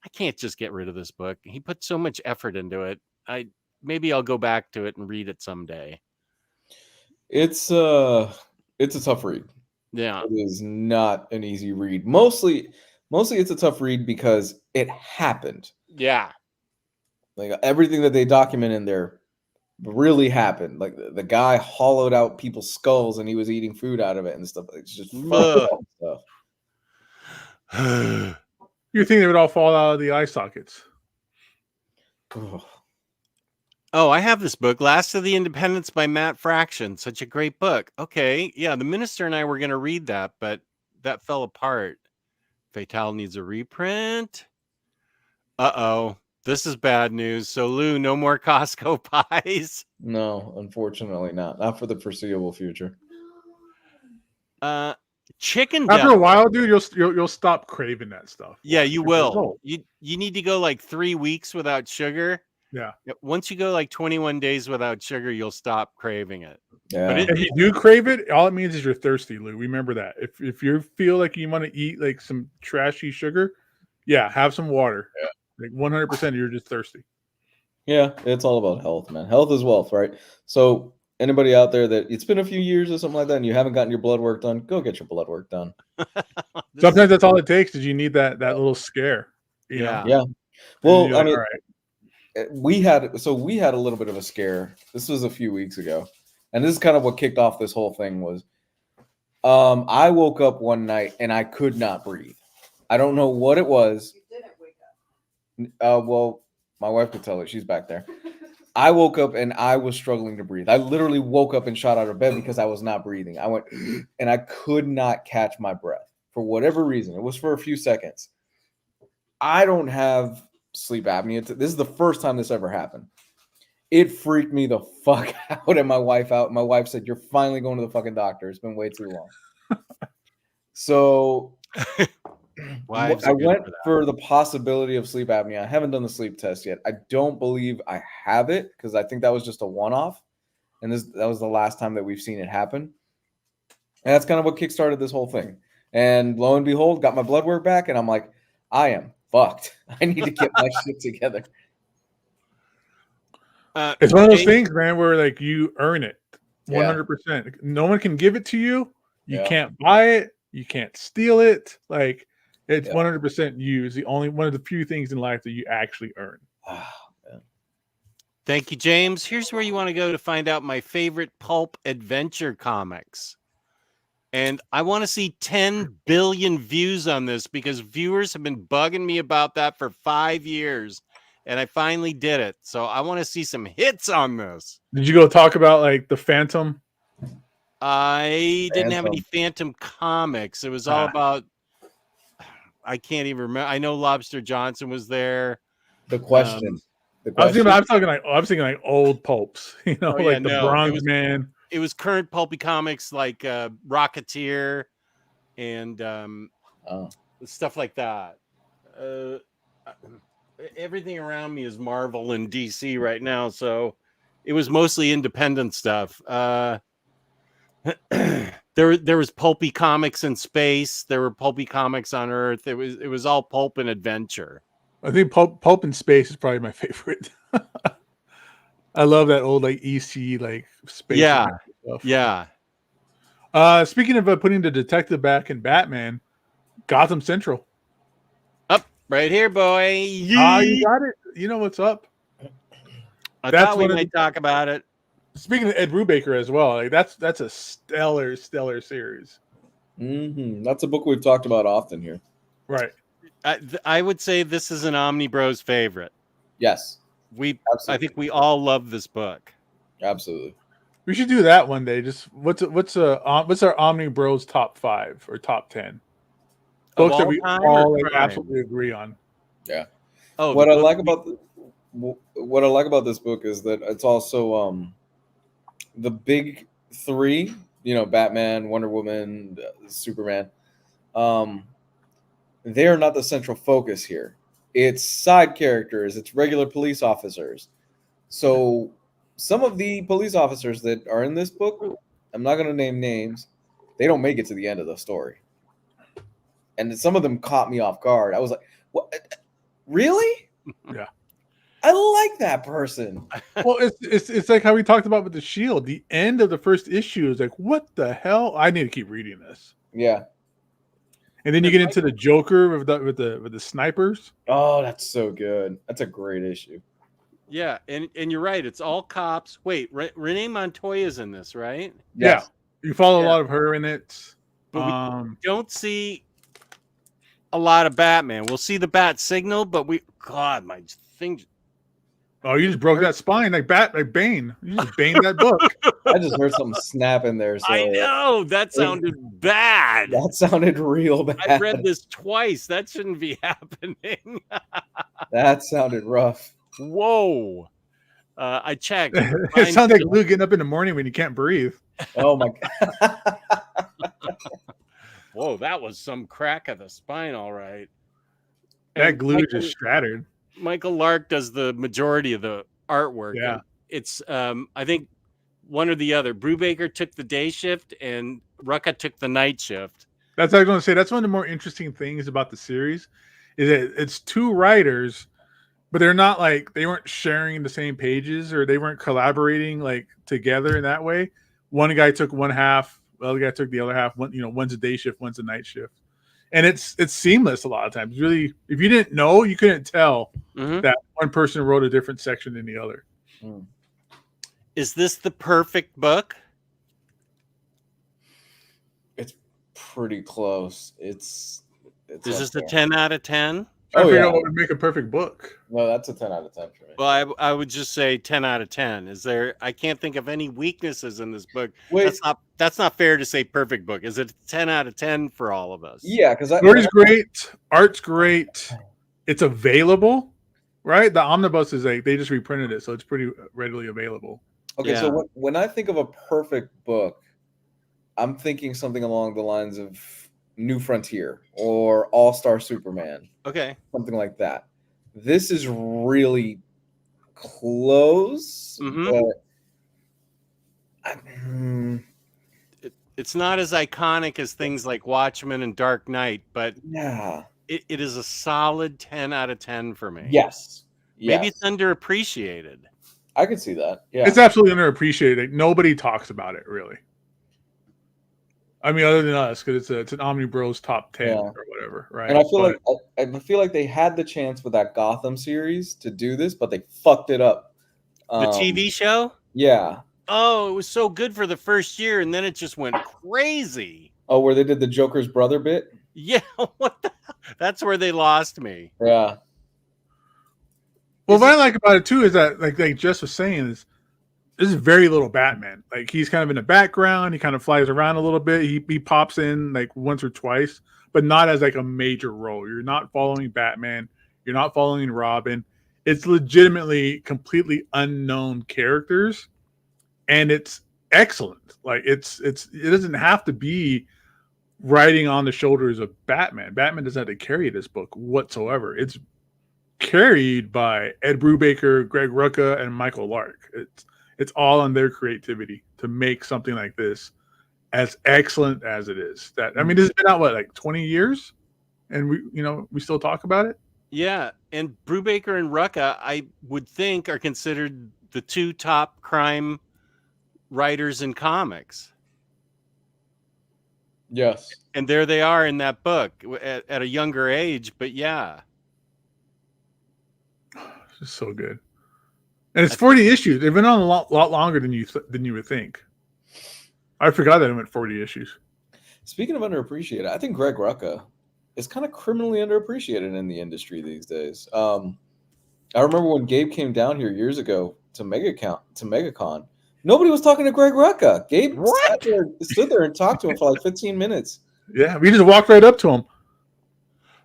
I can't just get rid of this book. He put so much effort into it. Maybe I'll go back to it and read it someday. It's a tough read. Yeah. It is not an easy read. Mostly it's a tough read because it happened. Yeah. Like everything that they document in there really happened. Like the guy hollowed out people's skulls and he was eating food out of it and stuff. It's just stuff. You think they would all fall out of the eye sockets? Oh, I have this book, Last of the Independents by Matt Fraction. Such a great book. Okay. Yeah. The minister and I were going to read that, but that fell apart. Fatale needs a reprint. Uh-oh. This is bad news. So, Lou, no more Costco pies. No, unfortunately not. Not for the foreseeable future. Chicken After Devil. a while, dude, you'll stop craving that stuff. Yeah, you will. You need to go like 3 weeks without sugar. Yeah. Once you go like 21 days without sugar, you'll stop craving it. Yeah. But If you do crave it, all it means is you're thirsty, Lou. Remember that. If you feel like you want to eat like some trashy sugar, yeah, have some water. Yeah. Like 100%, you're just thirsty. Yeah, it's all about health, man. Health is wealth, right? So anybody out there that it's been a few years or something like that and you haven't gotten your blood work done, go get your blood work done. Sometimes that's all it takes is you need that little scare. You know? Yeah. Well, like, I mean, all right. we had a little bit of a scare. This was a few weeks ago. And this is kind of what kicked off this whole thing was I woke up one night and I could not breathe. I don't know what it was. You didn't wake up. Well, my wife could tell it. She's back there. I woke up and I was struggling to breathe. I literally woke up and shot out of bed because I was not breathing. I went and I could not catch my breath for whatever reason. It was for a few seconds. I don't have sleep apnea. This is the first time this ever happened. It freaked me the fuck out and my wife out. My wife said, "You're finally going to the fucking doctor. It's been way too long." So I went for the possibility of sleep apnea. I haven't done the sleep test yet. I don't believe I have it because I think that was just a one-off. And that was the last time that we've seen it happen. And that's kind of what kickstarted this whole thing. And lo and behold, got my blood work back. And I'm like, I am fucked. I need to get my shit together. It's one of those things, man, where like you earn it 100%. No one can give it to you. You can't buy it. You can't steal it. Like it's 100% you. It's the only one of the few things in life that you actually earn. Thank you, James. Here's where you want to go to find out my favorite pulp adventure comics. And I want to see 10 billion views on this because viewers have been bugging me about that for 5 years. And I finally did it. So I want to see some hits on this. Did you go talk about like the Phantom? I didn't have any Phantom comics. It was all about, I can't even remember. I know Lobster Johnson was there. The Question. I was thinking like old pulps, you know, the Bronze Man. It was current pulpy comics like Rocketeer and stuff like that. Everything around me is Marvel and DC right now, so it was mostly independent stuff. There was pulpy comics in space. There were pulpy comics on Earth. It was all pulp and adventure. I think pulp in space is probably my favorite. I love that old like EC like space. Stuff. Yeah. Speaking of putting the detective back in Batman, Gotham Central. Up right here, boy. You got it. You know what's up. I thought we might talk about it. Speaking of Ed Brubaker as well, like that's a stellar series. Mm-hmm. That's a book we've talked about often here. Right. I would say this is an Omnibros favorite. Yes, I absolutely. think we all love this book. Absolutely. We should do that one day. Just what's our Omni Bros top 5 or top 10 Of books that all we time or all like crime? absolutely agree on? Yeah. Oh, What the I book like we- about this book is that it's also the big three. You know, Batman, Wonder Woman, Superman. They are not the central focus here. It's side characters. It's regular police officers. So some of the police officers that are in this book, I'm not going to name names, they don't make it to the end of the story. And some of them caught me off guard. I was like, "What? Really? Yeah. I like that person." Well, it's like how we talked about with the Shield. The end of the first issue is like, what the hell? I need to keep reading this. Yeah. And then you get into the Joker with the snipers. Oh, that's so good. That's a great issue. Yeah, and you're right. It's all cops. Wait, Renee Montoya's in this, right? Yes. Yeah, you follow a Yeah. lot of her in it. But we don't see a lot of Batman. We'll see the bat signal, but God, my thing. Oh, you just broke that spine like Bane. You just baned that book. I just heard something snap in there. So I know that sounded bad. That sounded real bad. I read this twice. That shouldn't be happening. That sounded rough. Whoa. I checked. It sounds like Lou getting up in the morning when you can't breathe. Oh my god. Whoa, that was some crack of the spine, all right. That And glue just shattered. Michael Lark does the majority of the artwork. Yeah. And it's I think one or the other. Brubaker took the day shift and Rucka took the night shift. That's what I was going to say. That's one of the more interesting things about the series is that it's two writers, but they're not like they weren't sharing the same pages or they weren't collaborating like together in that way. One guy took one half, the other guy took the other half. One's a day shift, one's a night shift, and it's seamless a lot of times. Really, if you didn't know, you couldn't tell that one person wrote a different section than the other. Is this the perfect book? It's pretty close. Is Is this a 10 out of 10? I figure yeah. out what would make a perfect book. No, that's a 10 out of 10 for me. Well, I would just say 10 out of 10. I can't think of any weaknesses in this book. Wait. That's not fair to say perfect book. Is it a 10 out of 10 for all of us? Yeah, because Story's great, art's great, it's available, right? The Omnibus is like they just reprinted it, so it's pretty readily available. Okay, Yeah. so when I think of a perfect book, I'm thinking something along the lines of New Frontier or All-Star Superman, Okay. something like that. This is really close, but It's not as iconic as things like Watchmen and Dark Knight, but yeah. it is a solid 10 out of 10 for me. Yes. Maybe it's underappreciated. I could see that. Yeah. It's absolutely underappreciated. Nobody talks about it really. I mean, other than us, because it's an Omnibros top 10 or whatever, right? And I feel like they had the chance with that Gotham series to do this, but they fucked it up. The TV show? Yeah. Oh, it was so good for the first year, and then it just went crazy. Oh, where they did the Joker's brother bit? Yeah, what the hell? That's where they lost me. Yeah. Well, what I like about it too is that, like Jess was saying, is there's very little Batman. Like he's kind of in the background. He kind of flies around a little bit. He pops in like once or twice, but not as like a major role. You're not following Batman. You're not following Robin. It's legitimately completely unknown characters, and it's excellent. Like it doesn't have to be riding on the shoulders of Batman. Batman doesn't have to carry this book whatsoever. It's carried by Ed Brubaker, Greg Rucka, and Michael Lark. It's all on their creativity to make something like this as excellent as it is. That I mean, this has been out like 20 years, and we still talk about it. Yeah, and Brubaker and Rucka, I would think, are considered the two top crime writers in comics. Yes. And there they are in that book at a younger age, but yeah. It's just so good. And it's 40 issues. They've been on a lot longer than you would think. I forgot that it went 40 issues. Speaking of underappreciated, I think Greg Rucka is kind of criminally underappreciated in the industry these days. I remember when Gabe came down here years ago to MegaCon. Nobody was talking to Greg Rucka. Gabe stood there and talked to him for like 15 minutes. Yeah, we just walked right up to him.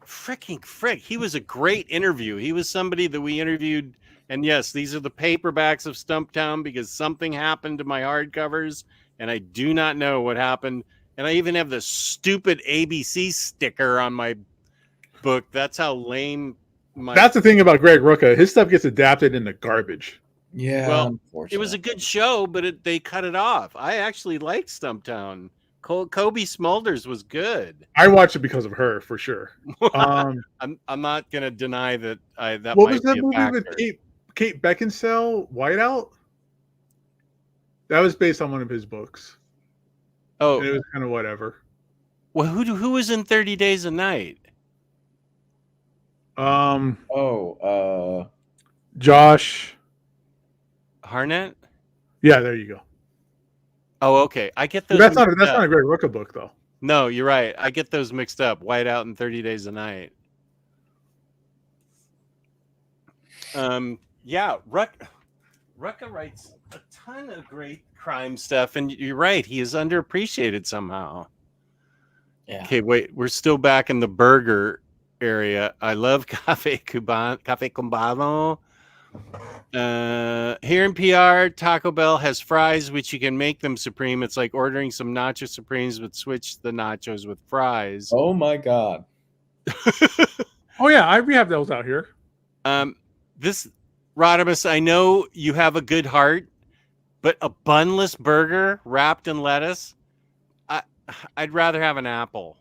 Freaking frick. He was a great interview. He was somebody that we interviewed. And yes, these are the paperbacks of Stumptown because something happened to my hardcovers and I do not know what happened. And I even have the stupid ABC sticker on my book. That's how lame That's the thing about Greg Rucka. His stuff gets adapted into garbage. Yeah, well, it was a good show, but they cut it off. I actually liked Stumptown. Kobe Smulders was good. I watched it because of her, for sure. I'm not gonna deny that. What was that movie with Kate Beckinsale, Whiteout? That was based on one of his books. Oh, and it was kind of whatever. Well, who was in 30 Days a Night? Josh Hartnett. Yeah, there you go. Oh, okay. I get those. That's not a Greg Rucka book, though. No, you're right. I get those mixed up. Whiteout and 30 Days a Night. Yeah, Rucka writes a ton of great crime stuff, and you're right. He is underappreciated somehow. Yeah. Okay, wait. We're still back in the burger area. I love Cafe Cubano. Here in PR, Taco Bell has fries, which you can make them supreme. It's like ordering some nacho supremes, but switch the nachos with fries. Oh my god! Oh yeah, we have those out here. This Rodimus, I know you have a good heart, but a bunless burger wrapped in lettuce, I'd rather have an apple.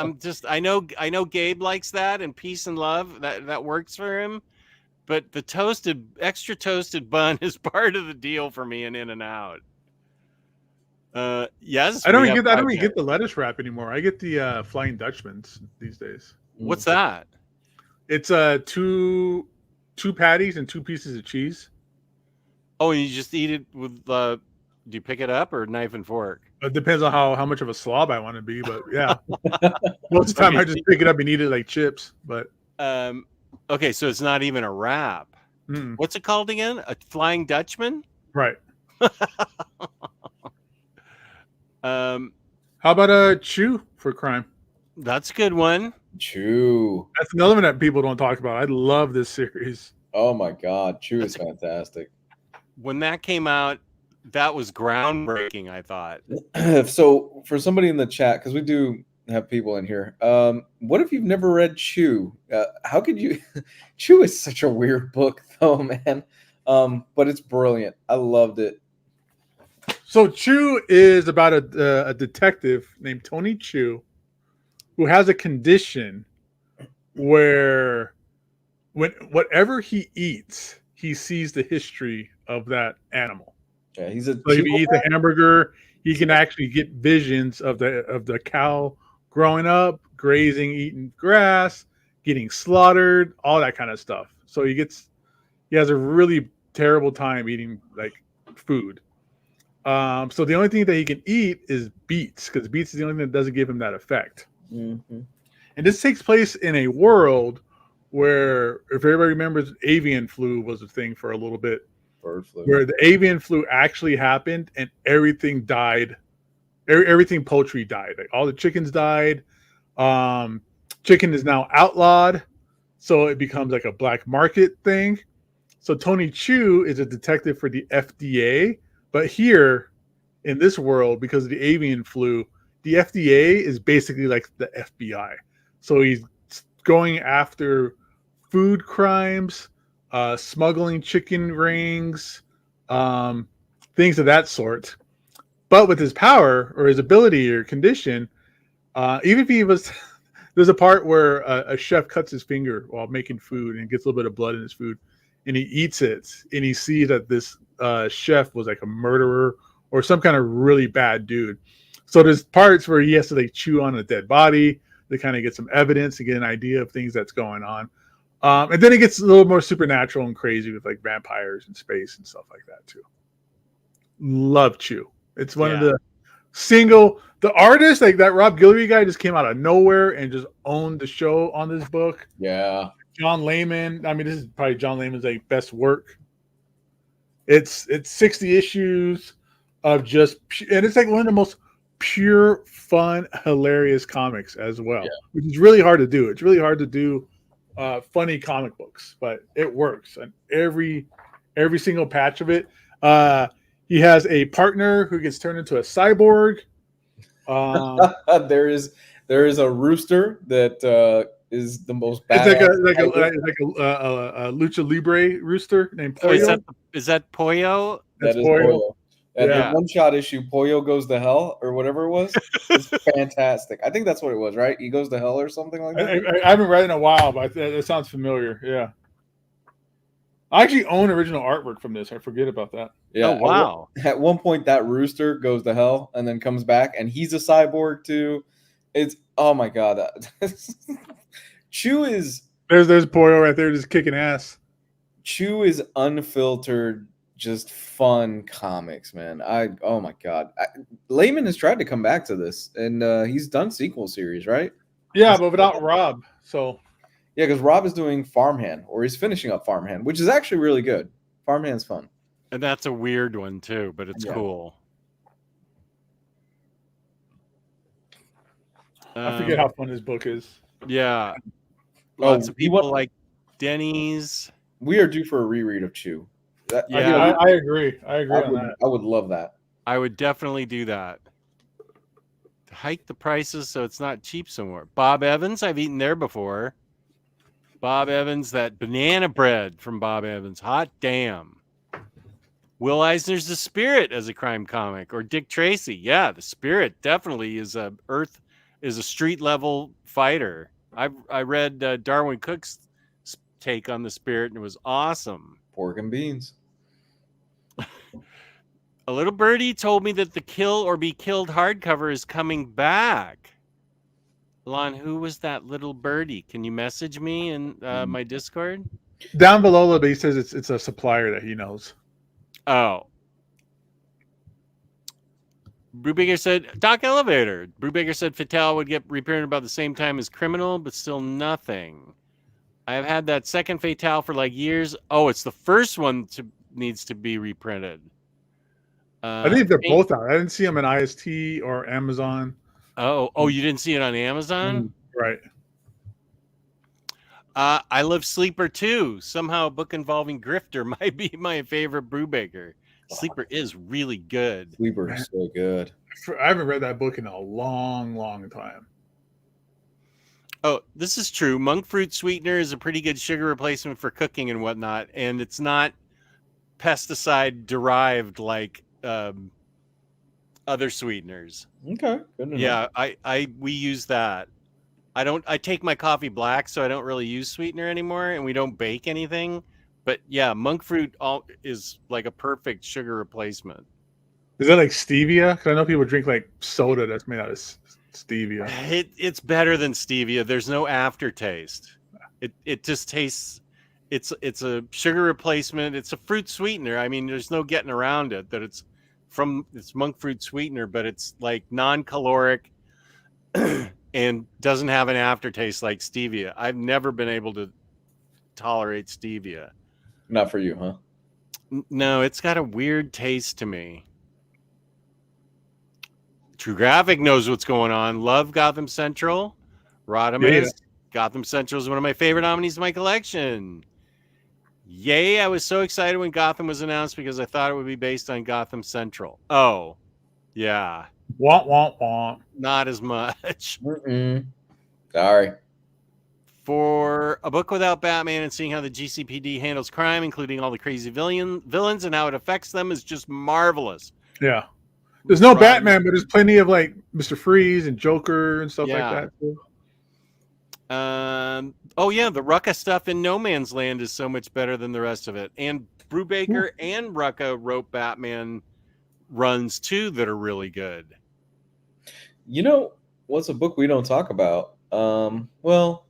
I know Gabe likes that, and peace and love that works for him, but the extra toasted bun is part of the deal for me in In-N-Out. Yes, I don't even get the lettuce wrap anymore. I get the Flying Dutchman's these days. What's that? It's two patties and 2 pieces of cheese. Oh, you just eat it with do you pick it up or knife and fork? It depends on how much of a slob I want to be, but yeah. Most of the time I just pick it up and eat it like chips. But okay, so it's not even a wrap. What's it called again? A Flying Dutchman? Right. How about a chew for crime? That's a good one. Chew. That's another one that people don't talk about. I love this series. Oh my god, Chew is fantastic. When that came out, that was groundbreaking, I thought. So for somebody in the chat, because we do have people in here, what if you've never read Chew? How could you? Chew is such a weird book, though, man. But it's brilliant. I loved it. So Chew is about a detective named Tony Chew who has a condition where whatever he eats, he sees the history of that animal. Yeah, so if he eats a hamburger, he can actually get visions of the cow growing up, grazing, eating grass, getting slaughtered, all that kind of stuff. So he has a really terrible time eating like food. So the only thing that he can eat is beets, because beets is the only thing that doesn't give him that effect. Mm-hmm. And this takes place in a world where, if everybody remembers, avian flu was a thing for a little bit. Bird flu. Where the avian flu actually happened and everything died. Everything poultry died. Like all the chickens died. Chicken is now outlawed, so it becomes like a black market thing. So Tony Chew is a detective for the FDA, but here in this world, because of the avian flu, the FDA is basically like the FBI. So he's going after food crimes, smuggling chicken rings, things of that sort. But with his power or his ability or condition, even if he was, there's a part where a chef cuts his finger while making food and gets a little bit of blood in his food, and he eats it, and he sees that this chef was like a murderer or some kind of really bad dude. So there's parts where he has to like chew on a dead body to kind of get some evidence and get an idea of things that's going on. And then it gets a little more supernatural and crazy with like vampires and space and stuff like that too. Love Chew. It's one of the single. The artist, like that Rob Guillory guy, just came out of nowhere and just owned the show on this book. Yeah. John Layman. I mean, this is probably John Layman's like best work. It's 60 issues of just, and it's like one of the most pure, fun, hilarious comics as well, which is really hard to do. It's really hard to do funny comic books, but it works. And every single patch of it. He has a partner who gets turned into a cyborg. There is a rooster that is the most badass. It's like a lucha libre rooster named Pollo. Is that Pollo? That is Pollo. And the one-shot issue, Pollo Goes to Hell, or whatever it was. It's fantastic. I think that's what it was, right? He Goes to Hell or something like that. I haven't read it in a while, but it sounds familiar. Yeah. I actually own original artwork from this. I forget about that. Yeah. Oh, wow. At one point, that rooster goes to hell and then comes back, and he's a cyborg too. It's, oh my God. Chew is... There's Pollo right there just kicking ass. Chew is unfiltered, just fun comics, man. Oh my God. Layman has tried to come back to this, and he's done sequel series, right? Yeah, but without Rob. So... Yeah, because Rob is doing Farmhand, or he's finishing up Farmhand, which is actually really good. Farmhand's fun. And that's a weird one, too, but it's cool. I forget how fun this book is. Yeah. Lots of people like Denny's. We are due for a reread of Chew. I agree. I agree on that. I would love that. I would definitely do that. Hike the prices so it's not cheap somewhere. Bob Evans, I've eaten there before. Bob Evans, that banana bread from Bob Evans. Hot damn. Will Eisner's The Spirit as a crime comic, or Dick Tracy. Yeah, The Spirit definitely is a street level fighter. I read Darwin Cook's take on The Spirit, and it was awesome. Pork and beans. A little birdie told me that the Kill or Be Killed hardcover is coming back. Lon, who was that little birdie? Can you message me in my Discord? Down below, but he says it's a supplier that he knows. Oh. Brubaker said, Doc Elevator. Brubaker said Fatale would get reprinted about the same time as Criminal, but still nothing. I have had that second Fatale for like years. Oh, it's the first one needs to be reprinted. I think they're both out. I didn't see them in IST or Amazon. Oh, you didn't see it on Amazon? Right. I Love Sleeper too. Somehow a book involving Grifter might be my favorite Brubaker. Sleeper is really good. Sleeper is so good. I haven't read that book in a long, long time. Oh, this is true. Monk fruit sweetener is a pretty good sugar replacement for cooking and whatnot, and it's not pesticide derived like other sweeteners. Okay, good enough. Yeah, we use that. I take my coffee black, so I don't really use sweetener anymore, and we don't bake anything. But yeah, monk fruit is like a perfect sugar replacement. Is that like stevia? Because I know people drink like soda that's made out of stevia. It's better than stevia. There's no aftertaste. It just tastes. It's a sugar replacement. It's a fruit sweetener. I mean, there's no getting around it. That it's monk fruit sweetener, but it's like non-caloric and doesn't have an aftertaste like stevia. I've never been able to tolerate stevia. Not for you, huh? No, it's got a weird taste to me. True Graphic knows what's going on. Love Gotham Central. Rodimus. Yeah. Gotham Central is one of my favorite omnis in my collection. Yay, I was so excited when Gotham was announced because I thought it would be based on Gotham Central. Oh, yeah. Womp. Not as much. Sorry. For a book without Batman and seeing how the GCPD handles crime, including all the crazy villains and how it affects them, is just marvelous. Yeah. There's no Batman, but there's plenty of like Mr. Freeze and Joker and stuff like that too. Oh yeah, the Rucka stuff in No Man's Land is so much better than the rest of it. And Brubaker and Rucka wrote Batman runs too that are really good. You know what's a book we don't talk about? Well,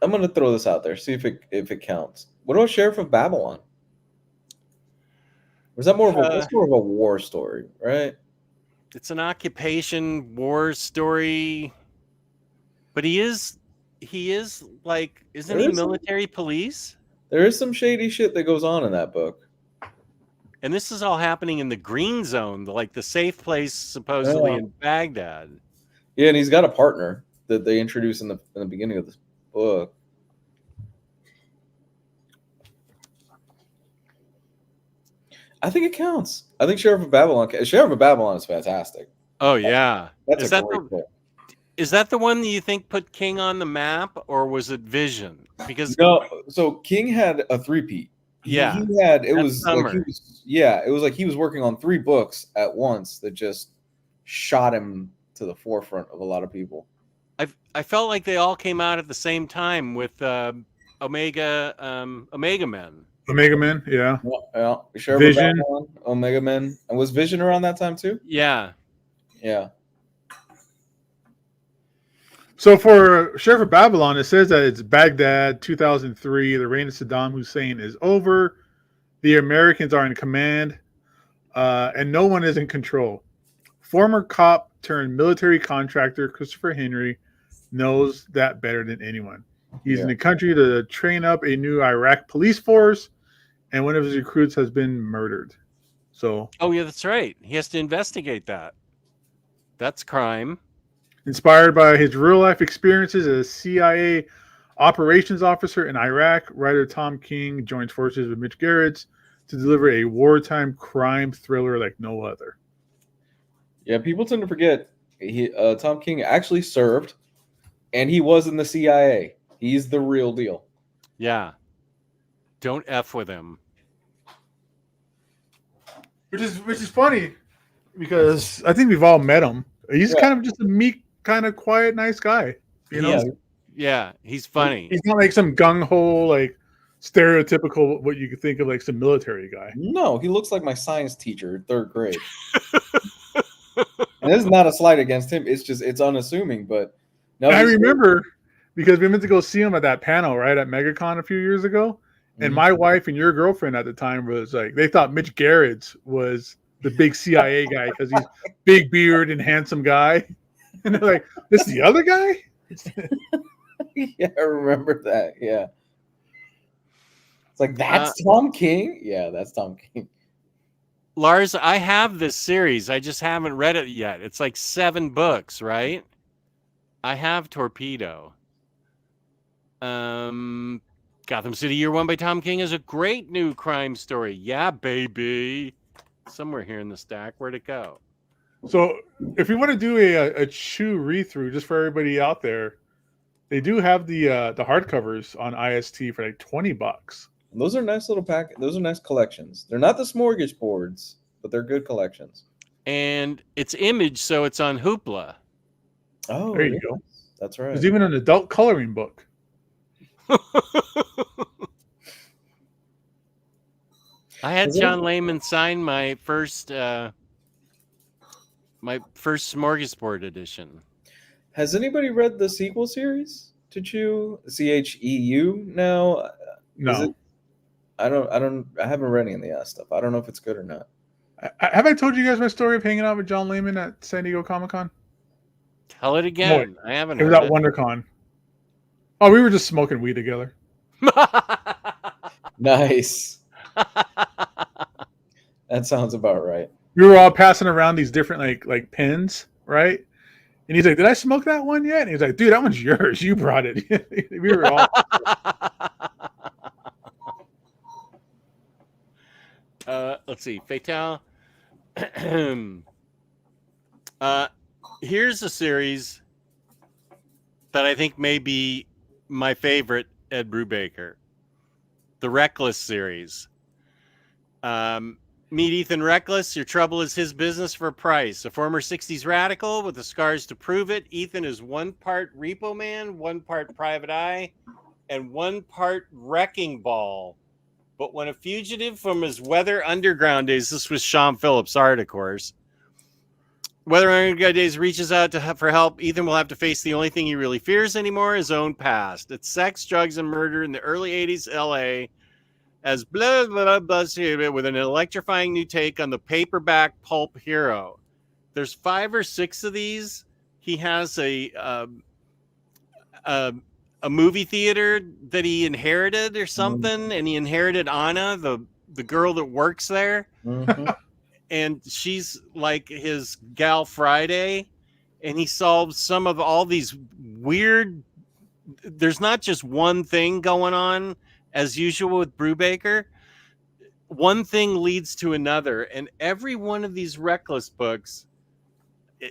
I'm gonna throw this out there, see if it counts. What about Sheriff of Babylon? Or is that more of a war story, right? It's an occupation war story, but he is like, isn't he military police? There is some shady shit that goes on in that book. And this is all happening in the green zone, like the safe place supposedly in Baghdad. Yeah, and he's got a partner that they introduce in the beginning of this book. I think it counts. I think Sheriff of Babylon is fantastic. Oh yeah, That's is that the one that you think put King on the map, or was it Vision? Because no, so King had a three-peat. Yeah, it was like he was working on 3 books at once that just shot him to the forefront of a lot of people. I felt like they all came out at the same time with Omega Men. Omega Men, yeah. Sheriff Vision, of Babylon, Omega Men, and was Vision around that time too? Yeah. So for Sheriff of Babylon, it says that it's Baghdad, 2003. The reign of Saddam Hussein is over. The Americans are in command, and no one is in control. Former cop turned military contractor Christopher Henry knows that better than anyone. He's in the country to train up a new Iraq police force, and one of his recruits has been murdered. So, oh yeah, that's right. He has to investigate that. That's crime. Inspired by his real-life experiences as a CIA operations officer in Iraq, writer Tom King joins forces with Mitch Gerrits to deliver a wartime crime thriller like no other. Yeah, people tend to forget Tom King actually served, and he was in the CIA. He's the real deal. Yeah. Don't F with him. Which is funny because I think we've all met him. He's kind of just a meek, kind of quiet, nice guy. You know? Yeah, he's funny. He's not like some gung-ho, like stereotypical what you could think of like some military guy. No, he looks like my science teacher in 3rd grade. And this is not a slight against him. It's unassuming, but no. I remember because we went to go see him at that panel right at MegaCon a few years ago, and my wife and your girlfriend at the time was like, they thought Mitch Gerrits was the big CIA guy because he's big beard and handsome guy, and they're like, "This is the other guy." Yeah, I remember that. Yeah, it's like that's Tom King. Yeah, that's Tom King. Lars, I have this series. I just haven't read it yet. It's like 7 books, right? I have Torpedo. Gotham City Year One by Tom King is a great new crime story. Yeah, baby. Somewhere here in the stack. Where'd it go? So if you want to do a Chew read-through, just for everybody out there, they do have the hardcovers on IST for like $20. Those are nice little Those are nice collections. They're not the smorgasbords, but they're good collections. And it's Image, so it's on Hoopla. Oh, there you go. That's right. There's even an adult coloring book. I had John Layman sign my first smorgasbord edition. Has anybody read the sequel series to Chew? CHEU now? No. I haven't read any of the stuff. I don't know if it's good or not. Have I told you guys my story of hanging out with John Layman at San Diego Comic-Con? Tell it again. I haven't heard it. It was at WonderCon. Oh, we were just smoking weed together. Nice. That sounds about right. We were all passing around these different like pens, right? And he's like, "Did I smoke that one yet?" And he's like, "Dude, that one's yours. You brought it." We were all. Let's see, Fatale. Here's a series that I think may be my favorite Ed Brubaker, the Reckless series. Meet Ethan Reckless. Your trouble is his business for a price. A former 60s radical with the scars to prove it, Ethan is 1 part repo man, 1 part private eye, and 1 part wrecking ball. But when a fugitive from his Weather Underground days, this was Sean Phillips' art, of course. Weather Underground days reaches out for help. Ethan will have to face the only thing he really fears anymore, his own past. It's sex, drugs, and murder in the early 80s LA as blah, blah, blah, blah, with an electrifying new take on the paperback pulp hero. there's 5 or 6 of these. He has a movie theater that he inherited or something, and he inherited Anna, the girl that works there, and she's like his gal Friday, and he solves some of all these weird. There's not just one thing going on as usual with Brubaker. One thing leads to another, and every one of these Reckless books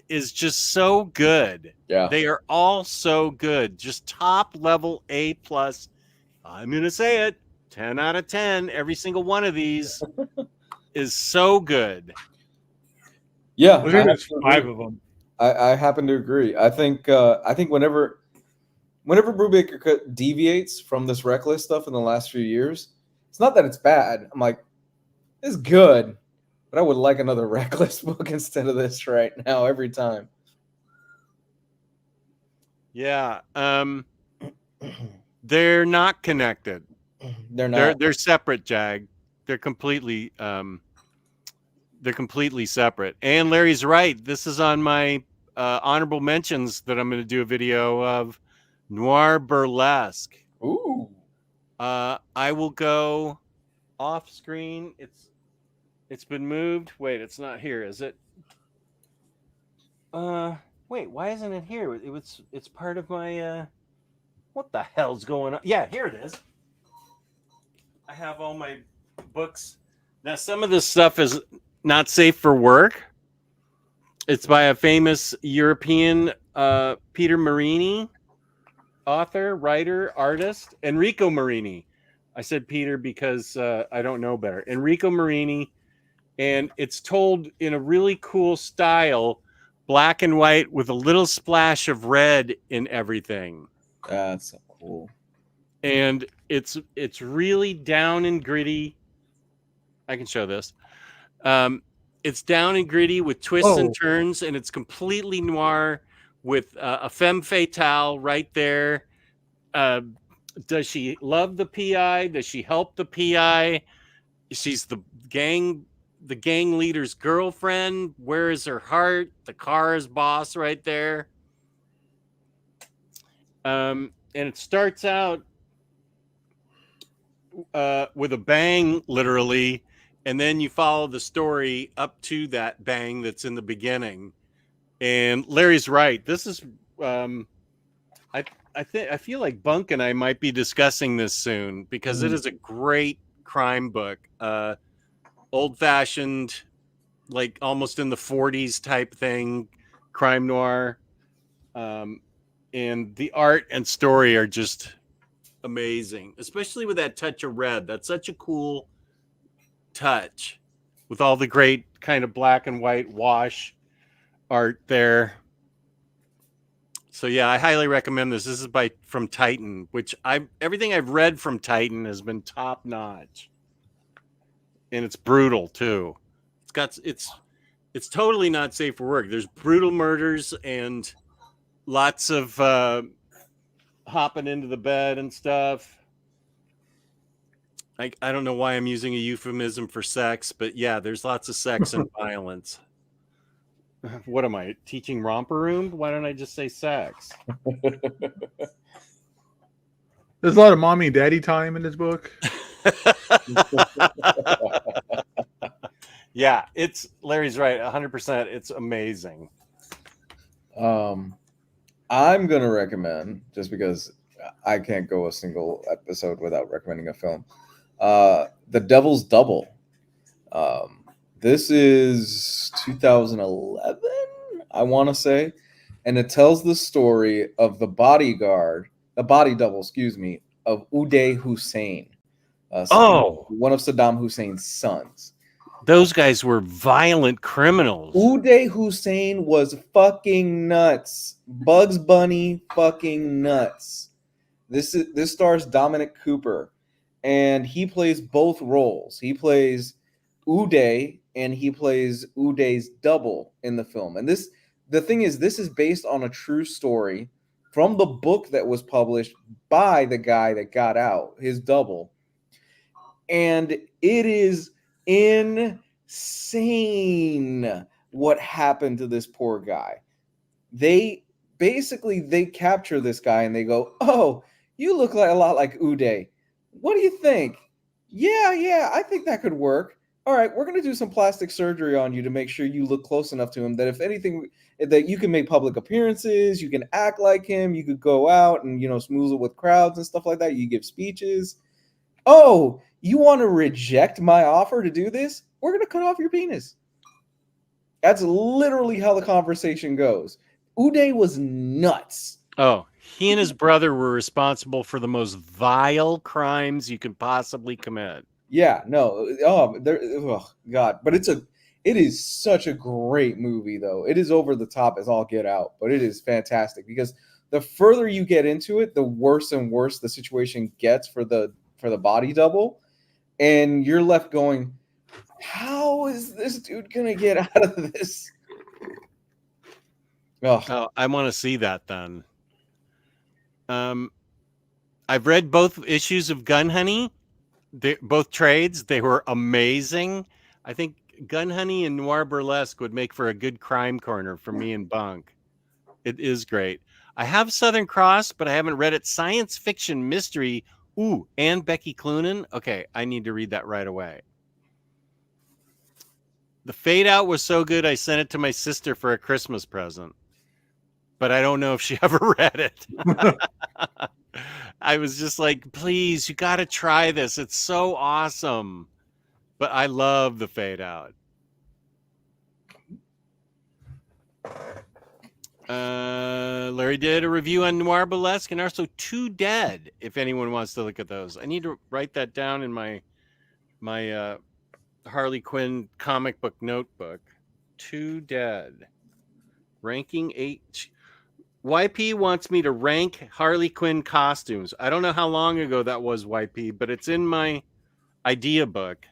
is just so good. Yeah. They are all so good. Just top level A plus. I'm going to say it, 10 out of 10. Every single one of these is so good. Yeah. I think there's 5 of them. I happen to agree. I think whenever Brubaker deviates from this Reckless stuff in the last few years, it's not that it's bad. I'm like, it's good, but I would like another Reckless book instead of this right now every time. Yeah. They're not connected. They're not. They're separate, Jag. They're completely separate. And Larry's right. This is on my honorable mentions that I'm going to do a video of. Noir Burlesque. Ooh. I will go off screen. It's been moved. Wait, it's not here, is it? Wait, why isn't it here? It's part of my what the hell's going on? Yeah, here it is. I have all my books. Now some of this stuff is not safe for work. It's by a famous European Peter Marini, author, writer, artist, Enrico Marini. I said Peter because I don't know better. Enrico Marini, and it's told in a really cool style, black and white with a little splash of red in everything. That's so cool. And it's really down and gritty. I can show this. It's down and gritty with twists and turns, and it's completely noir with a femme fatale right there. Does she love the PI? Does she help the PI? She's the gang leader's girlfriend. Where is her heart? The car is boss right there. And it starts out with a bang, literally, and then you follow the story up to that bang that's in the beginning. And Larry's right. This is I feel like Bunk and I might be discussing this soon because it is a great crime book. Old-fashioned, like almost in the 40s type thing, crime noir. And the art and story are just amazing, especially with that touch of red. That's such a cool touch with all the great kind of black and white wash art there. So yeah, I highly recommend this. This is from Titan, which everything I've read from Titan has been top notch. And it's brutal too. It's totally not safe for work. There's brutal murders and lots of hopping into the bed and stuff. I don't know why I'm using a euphemism for sex, but yeah, there's lots of sex and violence. What am I teaching romper room? Why don't I just say sex? There's a lot of mommy and daddy time in this book. Yeah, Larry's right, 100%. It's amazing. I'm gonna recommend, just because I can't go a single episode without recommending a film, The Devil's Double. This is 2011, I want to say, and it tells the story of the body double, of Uday Hussein, one of Saddam Hussein's sons. Those guys were violent criminals. Uday Hussein was fucking nuts. Bugs Bunny fucking nuts. This stars Dominic Cooper, and he plays both roles. He plays Uday, and he plays Uday's double in the film. And the thing is, this is based on a true story from the book that was published by the guy that got out, his double. And it is insane. what happened to this poor guy. They capture this guy and they go, "Oh, you look like a lot like Uday. What do you think?" Yeah, I think that could work. All right, we're going to do some plastic surgery on you to make sure you look close enough to him that if anything, that you can make public appearances, you can act like him, you could go out and, smooze it with crowds and stuff like that. You give speeches. Oh, you want to reject my offer to do this? We're going to cut off your penis. That's literally how the conversation goes. Uday was nuts. Oh, he and his brother were responsible for the most vile crimes you could possibly commit. Yeah, no. Oh God. But it is such a great movie though. It is over the top as all get out, but it is fantastic because the further you get into it, the worse and worse the situation gets for the body double. And you're left going, how is this dude gonna get out of this? Oh, I want to see that then. I've read both issues of Gun Honey, both trades. They were amazing. I think Gun Honey and Noir Burlesque would make for a good crime corner for me and Bunk. It is great. I have Southern Cross, but I haven't read it. Science fiction mystery. Ooh, and Becky Cloonan. Okay, I need to read that right away. The Fade Out was so good, I sent it to my sister for a Christmas present. But I don't know if she ever read it. I was just like, please, you got to try this. It's so awesome. But I love The Fade Out. Larry did a review on Noir Burlesque and also Two Dead, if anyone wants to look at those. I need to write that down in my Harley Quinn comic book notebook. Two Dead. Ranking 8. YP wants me to rank Harley Quinn costumes. I don't know how long ago that was, YP, but it's in my idea book.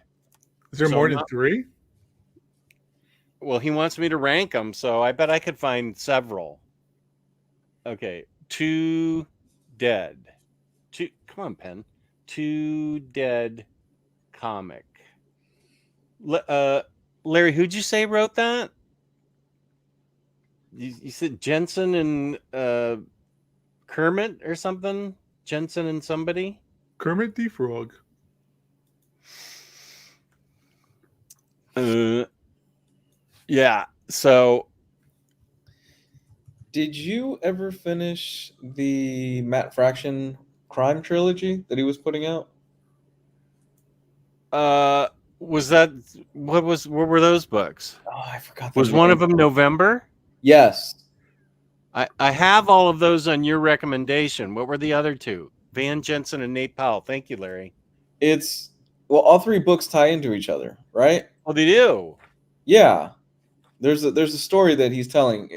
Is there more than 3? Well, he wants me to rank them, so I bet I could find several. Okay, Two Dead. Come on, pen. Two Dead comic. Larry, who'd you say wrote that? You said Jensen and Kermit or something? Jensen and somebody? Kermit the Frog. Yeah. So, did you ever finish the Matt Fraction crime trilogy that he was putting out? was that what were those books? Oh, I forgot. Was one of them November? Yes. I have all of those on your recommendation. What were the other two? Van Jensen and Nate Powell. Thank you, Larry. All 3 books tie into each other, right? Oh, they do. Yeah. There's a story that he's telling.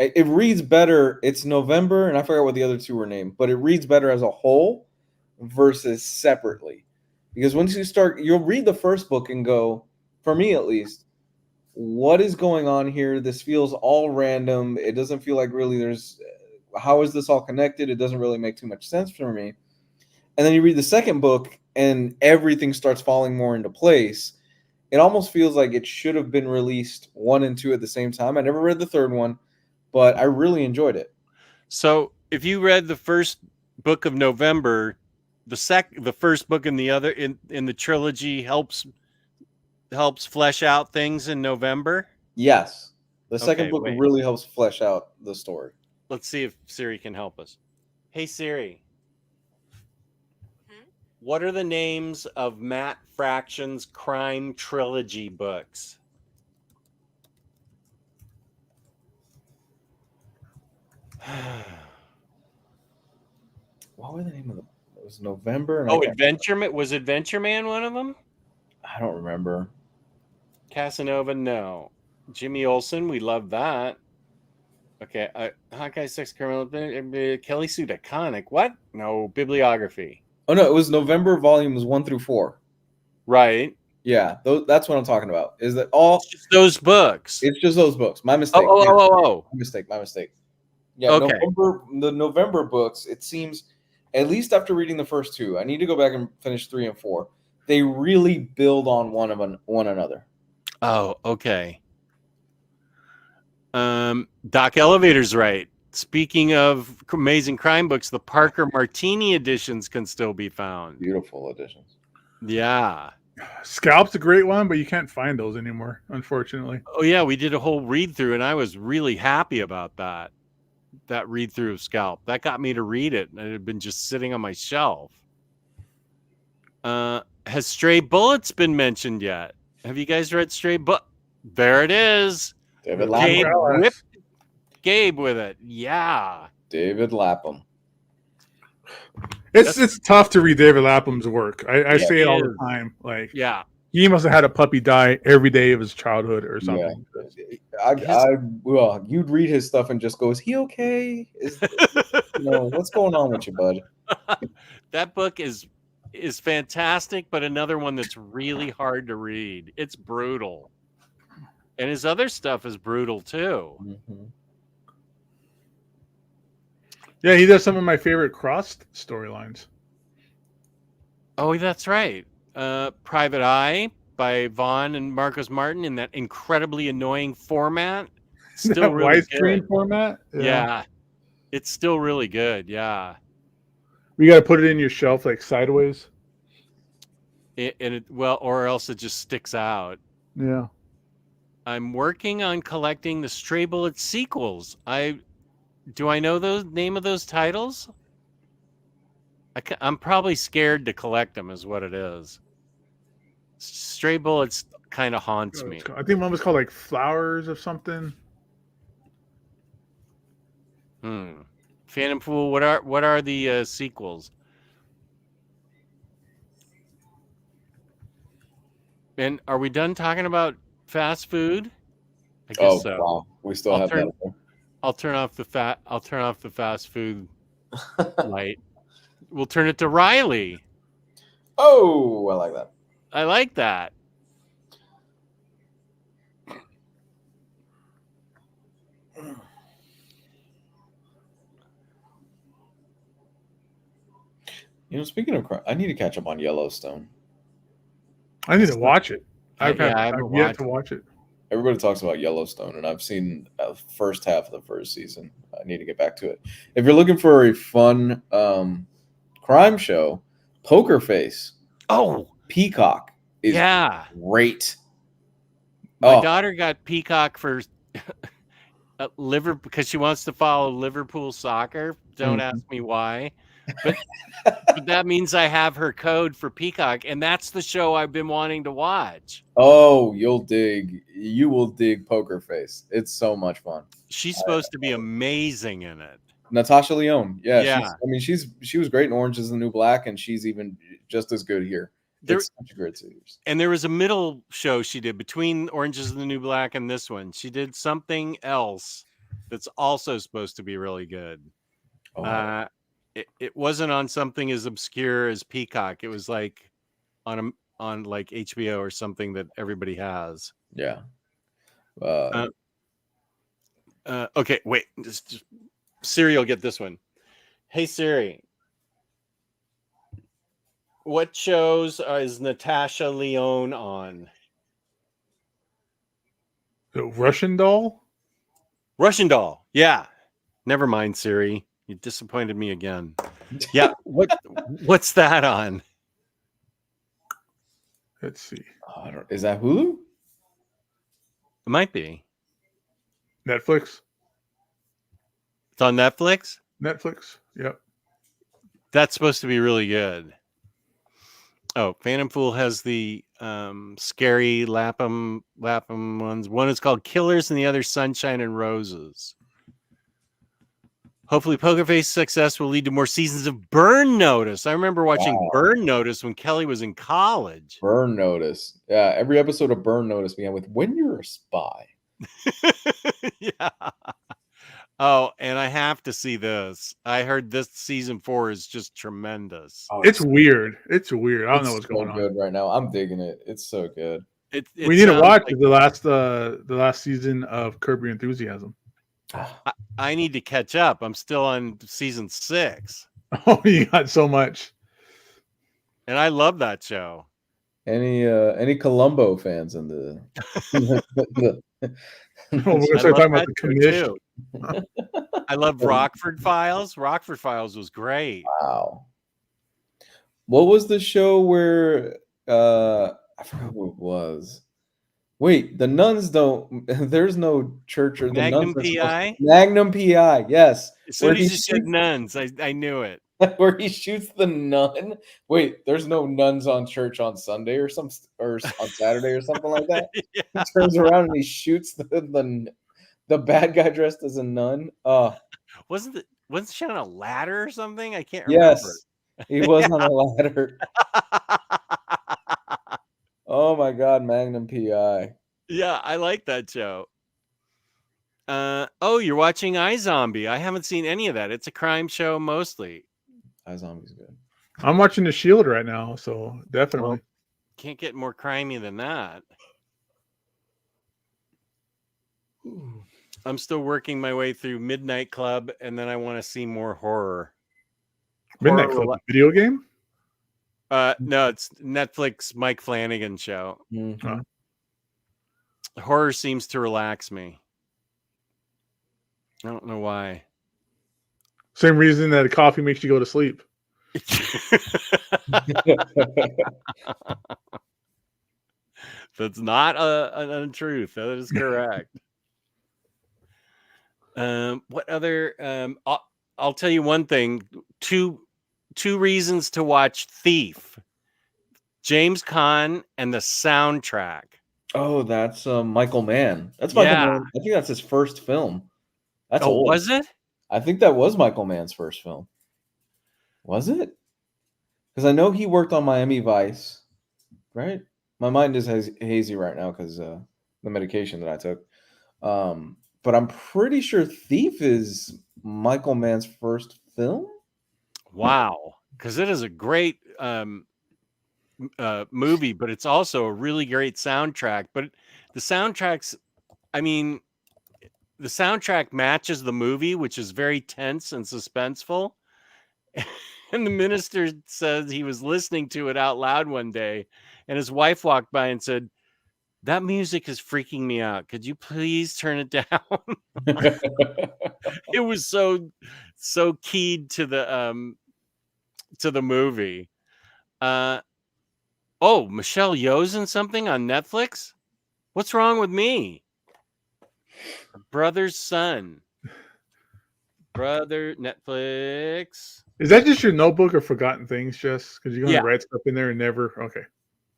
It reads better. It's November, and I forgot what the other 2 were named, but it reads better as a whole versus separately. Because once you'll read the first book and go, for me at least, what is going on here? This feels all random. It doesn't feel like really how is this all connected? It doesn't really make too much sense for me. And then you read the second book and everything starts falling more into place. It almost feels like it should have been released 1 and 2 at the same time. I never read the third one, but I really enjoyed it. So if you read the first book of November, the first book in the other in the trilogy helps flesh out things in November? Yes. The second book really helps flesh out the story. Let's see if Siri can help us. Hey, Siri. What are the names of Matt Fraction's crime trilogy books? What were the name of them? It was November. And Adventure Man. Was Adventure Man one of them? I don't remember. Casanova, no. Jimmy Olsen, we love that. Okay, Hawkeye 6 Criminal, Kelly Sue DeConnick. What? No, bibliography. Oh no, it was November volumes 1 through 4. Right. Yeah, that's what I'm talking about. Is that all? It's just those books. It's just those books. My mistake. Oh. My mistake. Yeah, okay. The November books, it seems, at least after reading the first 2, I need to go back and finish 3 and 4. They really build on one another. Oh, okay. Doc Elevator's right. Speaking of amazing crime books, the Parker Martini editions can still be found. Beautiful editions. Yeah. Scalp's a great one, but you can't find those anymore, unfortunately. Oh yeah, we did a whole read through, and I was really happy about that. That read through of Scalp. That got me to read it, and it had been just sitting on my shelf. Has Stray Bullets been mentioned yet? Have you guys read Stray Bullet? There it is. David Gabe Lapham. whipped Gabe with it. Yeah. David Lapham. It's tough to read David Lapham's work. I say it all the is. time. Like, Yeah. he must have had a puppy die every day of his childhood or something. Well, you'd read his stuff and just go, "Is he okay? What's going on with you, bud?" That book is fantastic, but another one that's really hard to read. It's brutal. And his other stuff is brutal too. Mm-hmm. Yeah, he does some of my favorite Crossed storylines. Oh, that's right. Private Eye by Vaughn and Marcos Martin in that incredibly annoying format. Still That really widescreen good. format. Yeah. It's still really good. Yeah. You got to put it in your shelf like sideways. Or else it just sticks out. Yeah. I'm working on collecting the Stray Bullet sequels. Do I know the name of those titles? I'm probably scared to collect them, is what it is. Stray Bullets kind of haunts me. I think one was called like Flowers of something. Phantom Fool. What are the sequels? And are we done talking about fast food? I guess so. Wow. We still have that. I'll turn off the fast food light. We'll turn it to Riley. Oh, I like that. I like that. Speaking of crime, I need to catch up on Yellowstone. I need to watch it. I've yet to watch it. Everybody talks about Yellowstone, and I've seen the first half of the first season. I need to get back to it. If you're looking for a fun crime show, Poker Face. Oh, Peacock is great. My daughter got Peacock for because she wants to follow Liverpool soccer. Don't ask me why. But that means I have her code for Peacock, and that's the show I've been wanting to watch. Oh, you will dig Poker Face. It's so much fun. She's supposed to be amazing in it. Natasha Lyonne. Yeah. Yeah. She was great in Orange is the New Black, and she's even just as good here. It's such a great series. And there was a middle show she did between Orange is the New Black and this one. She did something else that's also supposed to be really good. Oh. It wasn't on something as obscure as Peacock. It was like on like HBO or something that everybody has. Yeah. Okay, wait. Just Siri will get this one. Hey Siri, what shows is Natasha Lyonne on? The Russian Doll? Russian Doll. Yeah. Never mind, Siri. You disappointed me again. Yeah. What's that on? Let's see. Is that Hulu? It might be. Netflix. It's on Netflix? Netflix. Yep. That's supposed to be really good. Oh, Phantom Fool has the scary Lapham ones. One is called Killers and the other Sunshine and Roses. Hopefully Poker Face success will lead to more seasons of Burn Notice. I remember watching Burn Notice when Kelly was in college. Burn Notice. Yeah, every episode of Burn Notice began with "When you're a spy." Yeah. Oh, and I have to see this. I heard this season 4 is just tremendous. Oh, it's weird. It's weird. I don't know what's going on. Good right now. I'm digging it. It's so good. We need to watch the last season of Curb Your Enthusiasm. I need to catch up. I'm still on season 6. Oh, you got so much. And I love that show. Any Columbo fans in the We're gonna I start love talking about that the show CRIMIEST. too. I love Rockford Files. Rockford Files was great. Wow. What was the show where I forgot what it was. Wait, the nuns don't. There's no church or the Magnum nuns. Are supposed PI. Magnum PI, yes. As Where soon as you said nuns, I knew it. where he shoots the nun. Wait, there's no nuns on church on Sunday or on Saturday or something like that. Yeah. He turns around and he shoots the bad guy dressed as a nun. Wasn't she on a ladder or something? I can't remember. Yes, he was on a ladder. Oh my God, Magnum PI. Yeah, I like that show. Oh, you're watching iZombie. I haven't seen any of that. It's a crime show mostly. iZombie's good. I'm watching The Shield right now, so definitely. Well, can't get more crimey than that. I'm still working my way through Midnight Club, and then I want to see more horror. Midnight Club, the video game? No, it's Netflix Mike Flanagan show. Mm-hmm. Horror seems to relax me. I don't know why. Same reason that coffee makes you go to sleep. That's not an untruth. That is correct. What other? I'll tell you one thing. Two reasons to watch Thief. James Caan and the soundtrack. Oh, that's Michael Mann. That's Michael Mann. I think that's his first film. That's old. Was it? I think that was Michael Mann's first film. Was it? Because I know he worked on Miami Vice, right? My mind is hazy right now because the medication that I took. But I'm pretty sure Thief is Michael Mann's first film. Wow, because it is a great movie, but it's also a really great soundtrack. But the soundtracks, I mean, the soundtrack matches the movie, which is very tense and suspenseful. And the minister says he was listening to it out loud one day, and his wife walked by and said, "That music is freaking me out. Could you please turn it down?" It was so keyed to the movie. Oh, Michelle Yeoh's in something on Netflix? What's wrong with me? Brother's Son. Brother Netflix. Is that just your notebook of forgotten things, Jess? Because you're going to Yeah. write stuff in there and never. Okay.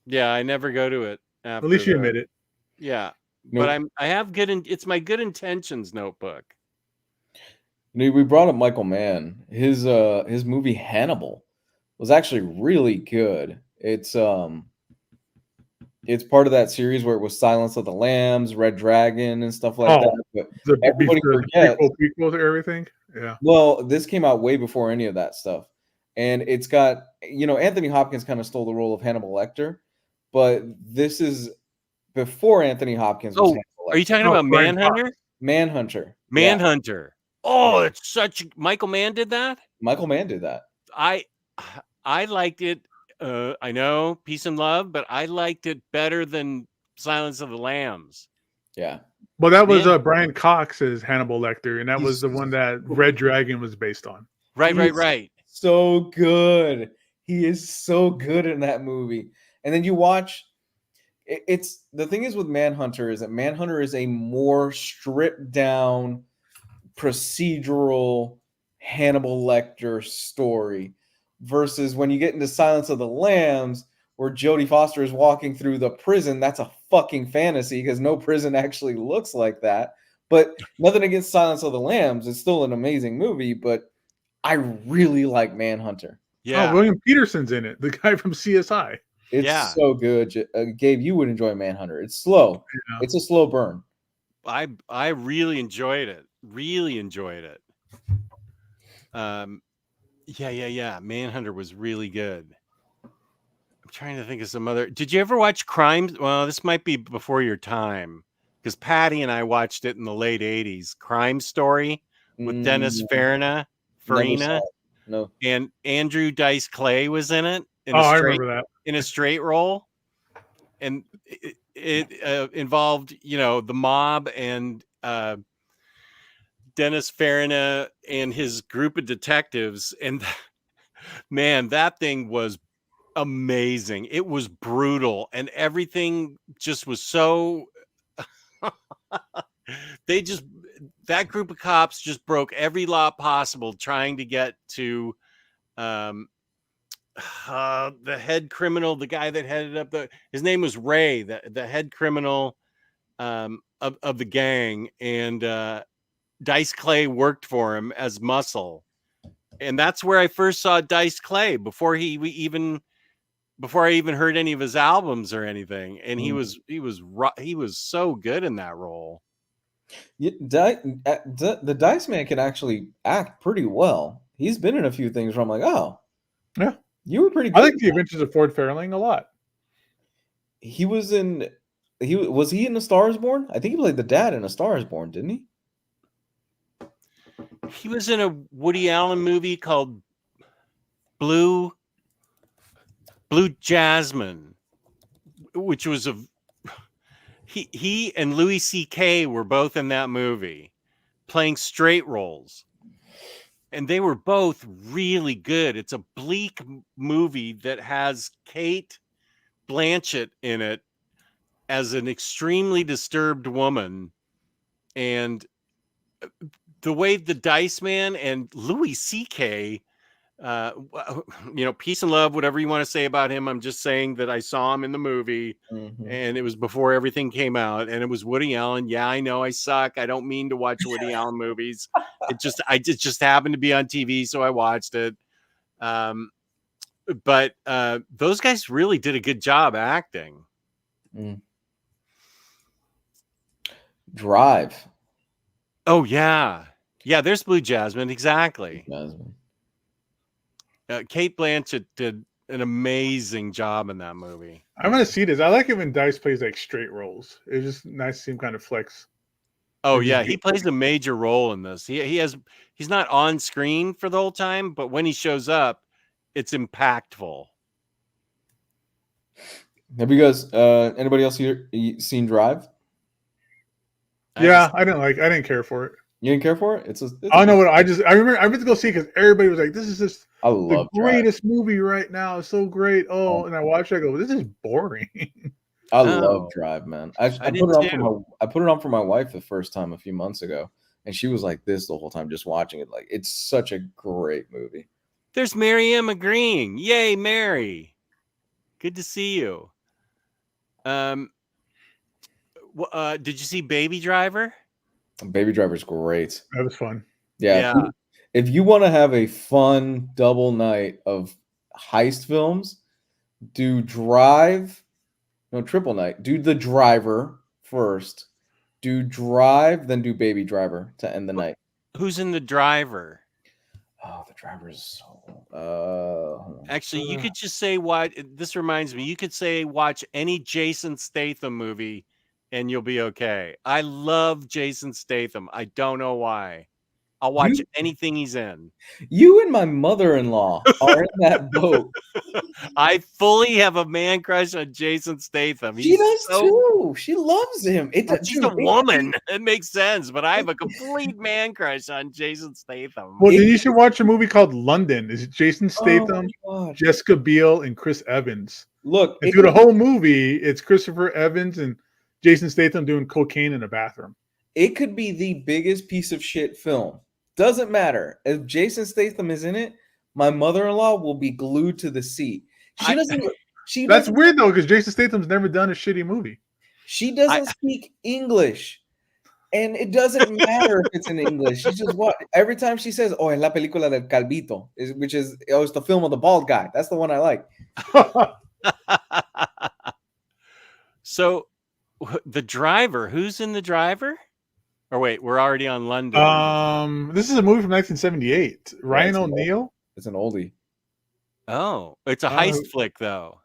Yeah, I never go to it. At least you admit it. Yeah, Nope. but I have good. It's my good intentions notebook. We brought up Michael Mann. His movie Hannibal was actually really good. It's part of that series where it was Silence of the Lambs, Red Dragon, and stuff like that. But everybody forgets prequel to everything. Yeah. Well, this came out way before any of that stuff, and it's got Anthony Hopkins kind of stole the role of Hannibal Lecter, but this is before Anthony Hopkins was Hannibal Lecter. Are you talking about Manhunter? Manhunter. Manhunter. Yeah. Oh, it's such. Michael Mann did that. Michael Mann did that. I liked it. I know Peace and Love, but I liked it better than Silence of the Lambs. Yeah. Well, that was Brian Cox's Hannibal Lecter, and that was the one that Red Dragon was based on. Right. So good. He is so good in that movie. And then you watch. It's the thing is with Manhunter is that Manhunter is a more stripped down procedural Hannibal Lecter story versus when you get into Silence of the Lambs where Jodie Foster is walking through the prison. That's a fucking fantasy because no prison actually looks like that. But nothing against Silence of the Lambs. It's still an amazing movie, but I really like Manhunter. Yeah. Oh, William Peterson's in it, the guy from CSI. It's so good. Gabe, you would enjoy Manhunter. It's slow. Yeah. It's a slow burn. I really enjoyed it. Really enjoyed it. Yeah. Manhunter was really good. I'm trying to think of some other. Did you ever watch Crime? Well, this might be before your time because Patty and I watched it in the late '80s. Crime Story with Dennis Farina. No. And Andrew Dice Clay was in it. I remember that. In a straight role. And it involved, the mob and Dennis Farina and his group of detectives. And man, that thing was amazing. It was brutal, and everything just was so they just that group of cops just broke every law possible trying to get to um the head criminal, the guy that headed up his name was Ray, the head criminal of the gang, and Dice Clay worked for him as muscle. And that's where I first saw Dice Clay before I even heard any of his albums or anything. And he was so good in that role. Yeah, the Dice Man can actually act pretty well. He's been in a few things where I'm like, oh, yeah, you were pretty good. I like The Adventures of Ford Fairlane a lot. He was in A Star Is Born? I think he played the dad in A Star Is Born, didn't he? He was in a Woody Allen movie called Blue Jasmine, which was he and Louis C.K. were both in that movie playing straight roles. And they were both really good. It's a bleak movie that has Kate Blanchett in it as an extremely disturbed woman. And the way the Dice Man and Louis C.K., peace and love, whatever you want to say about him. I'm just saying that I saw him in the movie, and it was before everything came out, and it was Woody Allen. Yeah, I know I suck. I don't mean to watch Woody Allen movies. It just happened to be on TV, so I watched it. But those guys really did a good job acting. Drive. Oh yeah, there's Blue Jasmine, exactly. Jasmine. Kate Blanchett did an amazing job in that movie. I'm gonna see this. I like it when Dice plays like straight roles. It's just nice to see him kind of flex. Oh yeah, he plays a major role in this. He's not on screen for the whole time, but when he shows up, it's impactful. Have you guys anybody else here seen Drive? Yeah, I didn't care for it. You didn't care for it? I know what I remember. I went to go see it because everybody was like, "This is just the greatest movie right now. It's so great." And I watched it. I go, "This is boring." I love Drive, man. I put it on for my wife the first time a few months ago, and she was like this the whole time, just watching it. Like, it's such a great movie. There's Mary Emma Green. Yay, Mary! Good to see you. Did you see Baby Driver? Baby Driver's great. That was fun. Yeah. If you want to have a fun double night of heist films, do Drive. No, triple night. Do The Driver first. Do Drive, then do Baby Driver to end the night. Who's in The Driver? Oh, The Driver is so... Actually, you could just say what... This reminds me. You could say watch any Jason Statham movie and you'll be okay. I love Jason Statham. I don't know why. I'll watch anything he's in. You and my mother-in-law are in that boat. I fully have a man crush on Jason Statham. She does too. She loves him. She's a woman. It makes sense, but I have a complete man crush on Jason Statham. Well, then you should watch a movie called London. Is it Jason Statham, Jessica Biel, and Chris Evans? Look, and through the whole movie, it's Christopher Evans and Jason Statham doing cocaine in a bathroom. It could be the biggest piece of shit film. Doesn't matter. If Jason Statham is in it, my mother-in-law will be glued to the seat. That's weird though, because Jason Statham's never done a shitty movie. She doesn't speak English, and it doesn't matter if it's in English. She just every time she says, "Oh, es la película del calvito," which is it's the film of the bald guy. That's the one I like. So, The Driver. Who's in The Driver? Or wait, we're already on London. This is a movie from 1978. Ryan O'Neal. It's an oldie. Oh, it's a heist flick, though.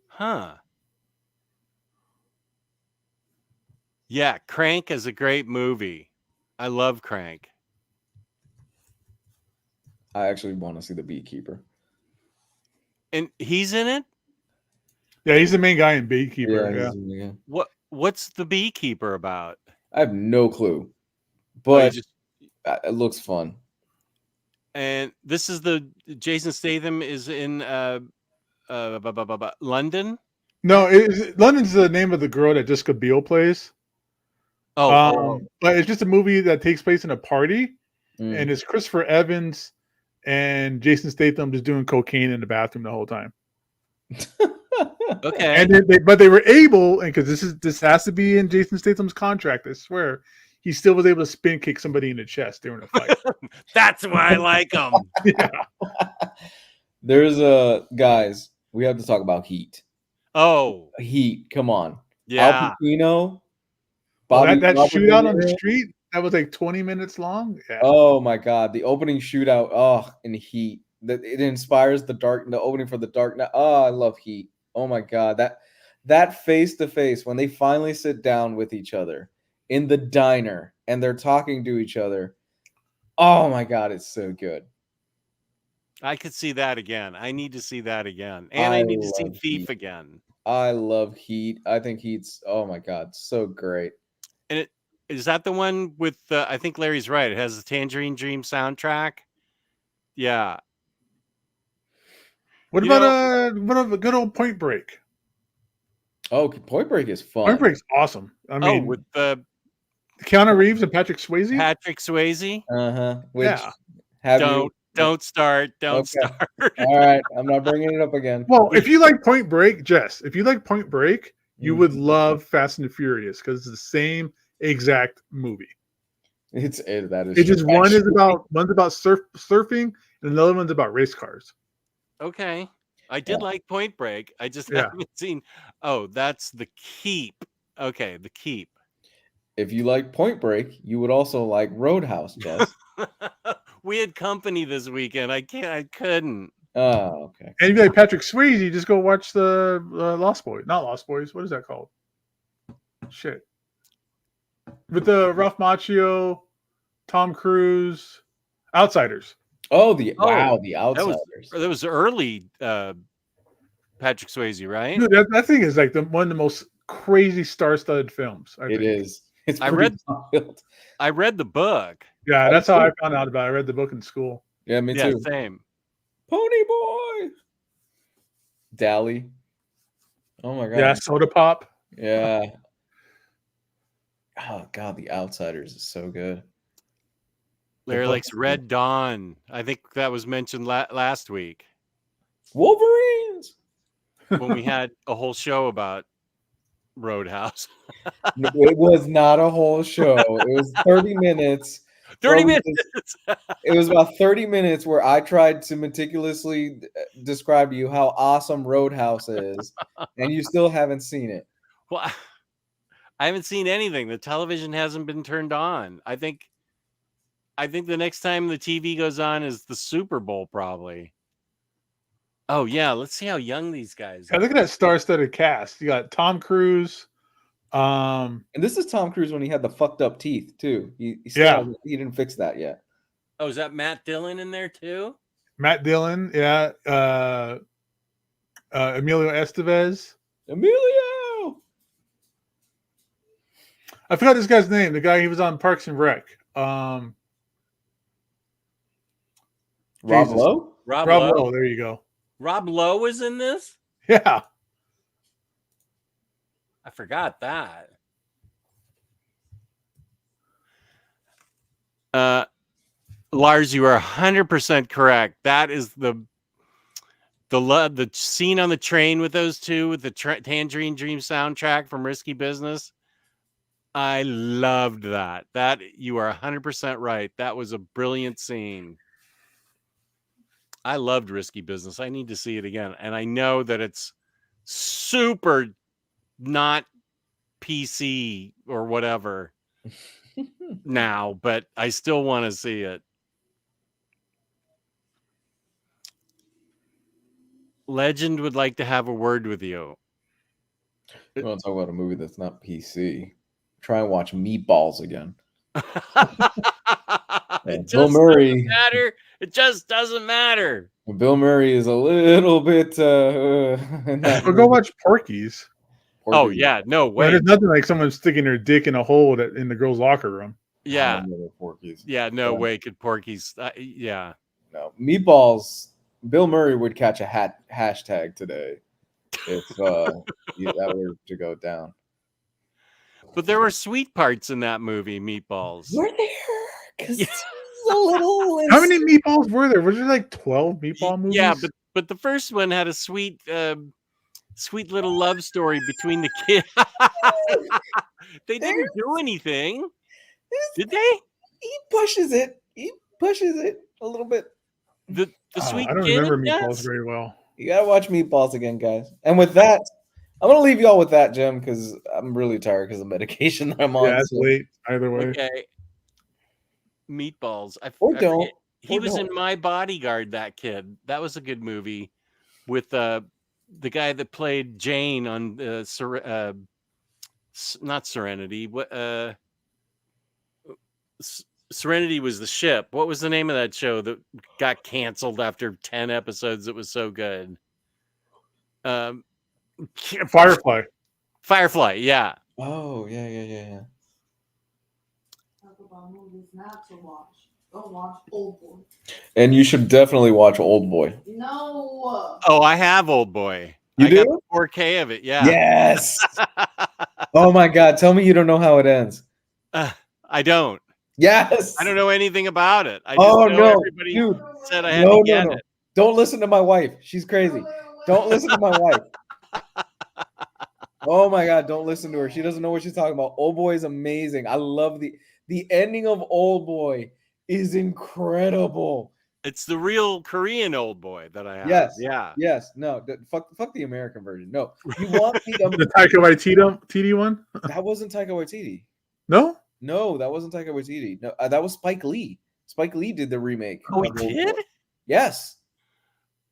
Huh. Yeah, Crank is a great movie. I love Crank. I actually want to see The Beekeeper. And he's in it? Yeah, he's the main guy in Beekeeper. Yeah. yeah. What's the Beekeeper about? I have no clue, Oh, you but just it looks fun. and this is the Jason Statham is in London. No, London's the name of the girl that Jessica Biel plays. Oh, But it's just a movie that takes place in a party, Mm. and it's Christopher Evans and Jason Statham just doing cocaine in the bathroom the whole time. okay. And but they were able, and because this has to be in Jason Statham's contract, I swear, he still was able to spin kick somebody in the chest during a fight. That's why I like him. Yeah. There's guys, we have to talk about Heat. Oh, Heat, come on. yeah. Al Pacino, Well, Bobby that Robert shootout De on the Niro. street that was like 20 minutes long. Yeah. Oh my god, the opening shootout, in Heat. That it inspires the opening for the Dark Knight. Oh, I love Heat. Oh my god, that face to face when they finally sit down with each other in the diner and they're talking to each other. Oh my god, it's so good. I could see that again. I need to see that again. And I need to see love Thief Heat. again. I love Heat. I think Heat's, oh my god, so great. And is that the one with I think Larry's right. It has the Tangerine Dream soundtrack. Yeah. What You about a good old Point Break? Oh, Point Break is fun. Point Break's awesome. I mean, with Keanu Reeves and Patrick Swayze. Patrick Swayze. Which Yeah. Don't start. Don't Okay. start. All right, I'm not bringing it up again. Well, if you like Point Break, Jess, if you like Point Break, you Mhm. would love Fast and the Furious because it's the same exact movie. That is. It's just one's about surfing and another one's about race cars. Okay. I did like Point Break. I just haven't seen. Oh, that's The Keep. Okay, The Keep. If you like Point Break, you would also like Roadhouse, Jess. We had company this weekend. I couldn't. Oh, okay. And if you like Patrick Swayze, you just go watch the Lost Boys. Not Lost Boys. What is that called? Shit. With the Ralph Macchio, Tom Cruise, Outsiders. Oh, the Outsiders. That was early Patrick Swayze, right? Dude, that thing is like one of the most crazy star-studded films. It is. It's I read the book. Yeah, that's how I found out about it. I read the book in school. Yeah, me too. Same. Pony Boy. Dally. Oh my god. Yeah, Soda Pop. Yeah. Oh god, The Outsiders is so good. Larry likes Red Dawn. I think that was mentioned last week. Wolverines. When we had a whole show about Roadhouse. It was not a whole show. It was 30 minutes. 30 minutes. It was about 30 minutes where I tried to meticulously describe to you how awesome Roadhouse is, and you still haven't seen it. Well, I haven't seen anything. The television hasn't been turned on. I think the next time the TV goes on is the Super Bowl, probably. Oh yeah, let's see how young these guys are. Look at that star-studded cast. You got Tom Cruise. And this is Tom Cruise when he had the fucked up teeth too. He didn't fix that yet. Oh, is that Matt Dillon in there too? Matt Dillon, yeah. Emilio Estevez. Emilio. I forgot this guy's name. The guy he was on Parks and Rec. Rob Lowe. Rob Lowe. There you go. Rob Lowe was in this? Yeah. I forgot that. Lars, you are 100% correct. That is the scene on the train with those two, with the Tangerine Dream soundtrack from Risky Business. I loved that. That you are 100% right. That was a brilliant scene. I loved Risky Business. I need to see it again. And I know that it's super not PC or whatever now, but I still want to see it. Legend would like to have a word with you. You want to talk about a movie that's not PC? Try and watch Meatballs again. It Bill just Murray. doesn't matter. It just doesn't matter. Bill Murray is a little bit. In that But go movie. watch Porky's. Oh Porky. yeah, no Where way. there's nothing like someone sticking their dick in a hole in the girls' locker room. Yeah, I remember Porky's. yeah, no Yeah. way could Porky's. Yeah, No, Meatballs. Bill Murray would catch a hashtag today if that were to go down. but there were sweet parts in that movie, Meatballs. Were there? Because Yeah. it's a little. How many meatballs were there? Was there like 12 meatball movies? Yeah, but the first one had a sweet, sweet little love story between the kids. They didn't do anything, did they? He pushes it. He pushes it a little bit. The sweet I don't kid? remember meatballs Yes. very well. You gotta watch Meatballs again, guys. And with that, I'm gonna leave you all with that, Jim, because I'm really tired because of the medication that I'm on. Yeah, it's so- late either way. Okay. Meatballs. I Or don't. forget. He Or was in don't. My Bodyguard, that kid. That was a good movie with the guy that played Jane on not Serenity. What Serenity was the ship. What was the name of that show that got canceled after 10 episodes? It was so good. Firefly. Firefly, yeah. Oh, yeah. Talk about movies not to watch. Don't watch Old Boy. And you should definitely watch Old Boy. No. Oh, I have Old Boy. You I got do? the 4K of it, yeah. Yes. Oh my God! Tell me you don't know how it ends. I don't. Yes. I don't know anything about it. I just Oh know no, everybody dude! said I had to get it. Don't listen to my wife. She's crazy. Don't listen to my wife. Oh my God! Don't listen to her. She doesn't know what she's talking about. Old Boy is amazing. I love the ending of Old Boy is incredible. It's the real Korean Old Boy that I have. Yes. Yeah. Yes. No. Fuck the American version. No. You want me The to? Taika Waititi one? That wasn't Taika Waititi. No? No, that wasn't Taika Waititi. No, that was Spike Lee. Spike Lee did the remake. Oh, he of Old did? Boy. Yes.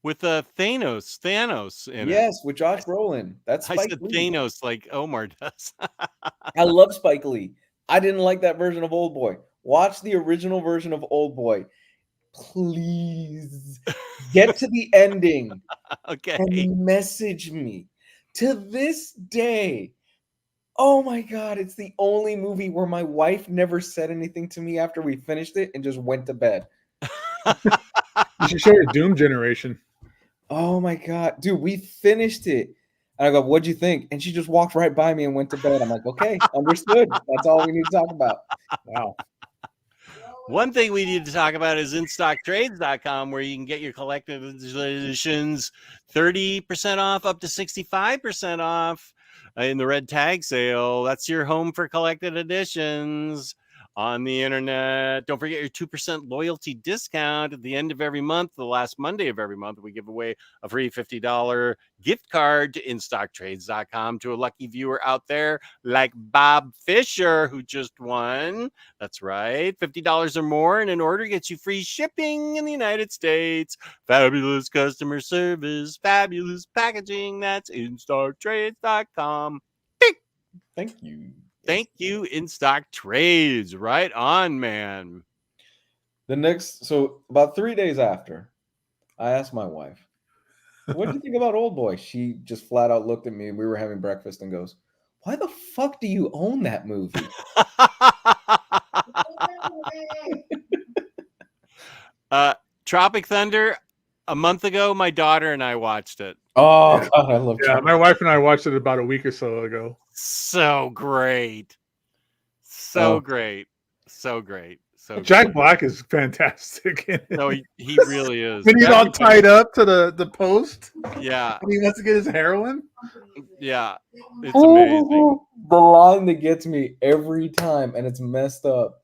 With Thanos in it. Yes, with Josh Brolin. That's I Spike said Lee. Thanos like Omar does. I love Spike Lee. I didn't like that version of Old Boy. Watch the original version of Old Boy. Please get to the ending Okay. and message me. To this day, oh my God, it's the only movie where my wife never said anything to me after we finished it and just went to bed. You should show your Doom generation. Oh my God, dude, we finished it. And I go, what'd you think? And she just walked right by me and went to bed. I'm like, okay, understood. That's all we need to talk about. Wow. One thing we need to talk about is InStockTrades.com, where you can get your collected editions 30% off up to 65% off in the red tag sale. That's your home for collected editions on the internet. Don't forget your 2% loyalty discount at the end of every month. The last Monday of every month, we give away a free $50 gift card to InStockTrades.com to a lucky viewer out there like Bob Fisher, who just won. That's right. $50 or more in an order gets you free shipping in the United States. Fabulous customer service, fabulous packaging. That's InStockTrades.com. Thank you. Thank you, In Stock Trades. Right on, man. So about 3 days after, I asked my wife, what do you think about Old Boy? She just flat out looked at me. We were having breakfast and goes, why the fuck do you own that movie? Tropic Thunder, a month ago, my daughter and I watched it. Oh, God, I love Yeah, my wife and I watched it about a week or so ago. So great. So great. So great. So Jack great. Black is fantastic. No, he really is. When he's all tied up to the post, Yeah. and he wants to get his heroin. Yeah. It's amazing. The line that gets me every time, and it's messed up.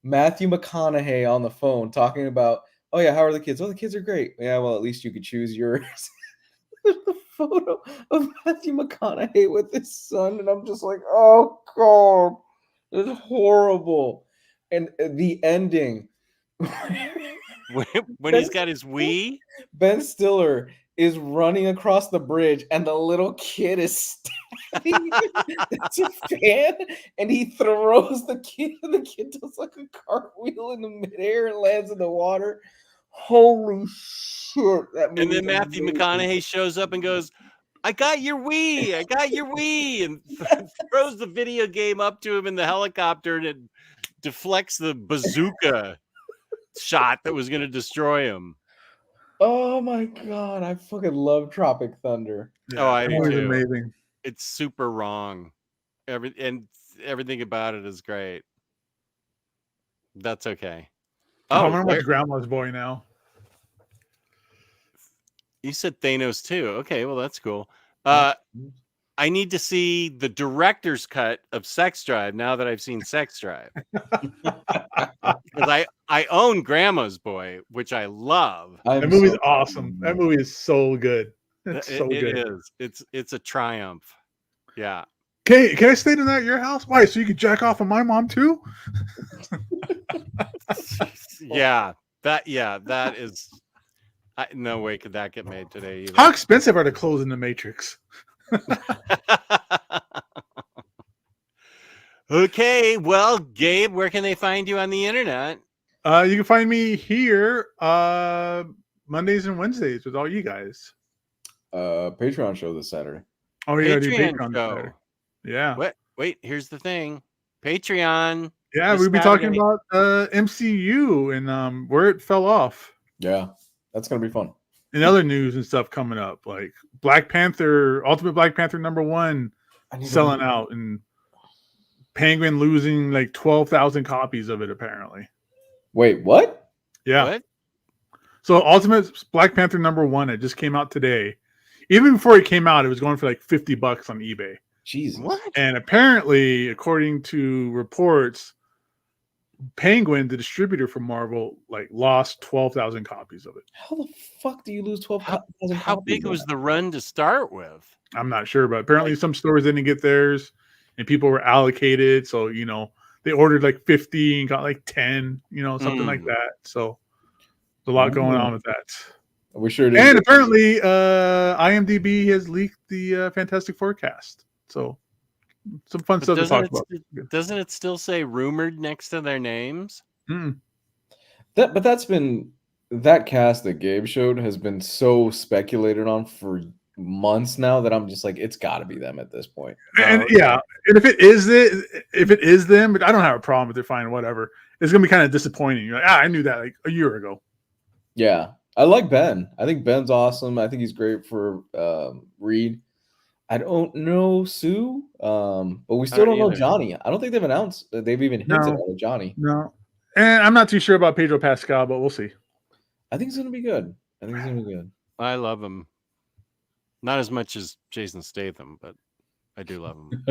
Matthew McConaughey on the phone talking about, oh yeah, how are the kids? Oh, the kids are great. Yeah, well, at least you could choose yours. The photo of Matthew McConaughey with his son, and I'm just like, oh God, it's horrible. And the ending, When he's got his Wii. Ben Stiller is running across the bridge, and the little kid is It's a fan, and he throws the kid. The kid does like a cartwheel in the midair and lands in the water. Holy shit! That And movie's then Matthew amazing. McConaughey shows up and goes, I got your Wii. I got your Wii. And throws the video game up to him in the helicopter, and it deflects the bazooka shot that was going to destroy him. Oh my god, I fucking love Tropic Thunder. Oh, I that do movie's too. amazing. It's super wrong. Everything about it is great. That's okay. I'm gonna there- watch Grandma's Boy now. you said Thanos too. Okay, well that's cool. I need to see the director's cut of Sex Drive now that I've seen Sex Drive. Because I own Grandma's Boy, which I love. That movie's awesome. That movie is so good. It's so It good. is. It's a triumph. Yeah. Okay, can I stay the night at your house? Why? So you can jack off on my mom too? Yeah. That is. No way could that get made today either. How expensive are the clothes in the Matrix? Okay, well, Gabe, where can they find you on the internet? You can find me here Mondays and Wednesdays with all you guys. Patreon show this Saturday. Oh, you gotta do Patreon Patreon show. Saturday. Yeah. Wait, here's the thing. Patreon. Yeah, this we'll be talking Saturday. about MCU and where it fell off. Yeah, that's gonna be fun. And other news and stuff coming up, like Black Panther, Ultimate Black Panther #1 selling out, and Penguin losing like 12,000 copies of it apparently. Wait, what? Yeah. What? So Ultimate Black Panther #1, it just came out today. Even before it came out, it was going for like $50 on eBay. Jesus. What? And apparently, according to reports, Penguin, the distributor for Marvel, like lost 12,000 copies of it. How the fuck do you lose 12,000? How big was the run to start with? I'm not sure, but apparently some stores didn't get theirs, and people were allocated. So they ordered like 50 and got like 10, something like that. So there's a lot going on with that. We sure did. And apparently, IMDb has leaked the Fantastic Forecast. So some fun stuff to talk about. Doesn't it still say rumored next to their names? But that's been that cast that Gabe showed has been so speculated on for months now that I'm just like, it's got to be them at this point. And yeah, and if it is them, but I don't have a problem if they're fine, whatever. It's gonna be kind of disappointing. You're like, I knew that like a year ago. Yeah, I like Ben. I think Ben's awesome. I think he's great for Reed. I don't know Sue, but we still don't know Johnny. I don't think they've announced that they've even hinted at Johnny. No, and I'm not too sure about Pedro Pascal, but we'll see. I think it's gonna be good. I love him. Not as much as Jason Statham, but I do love him.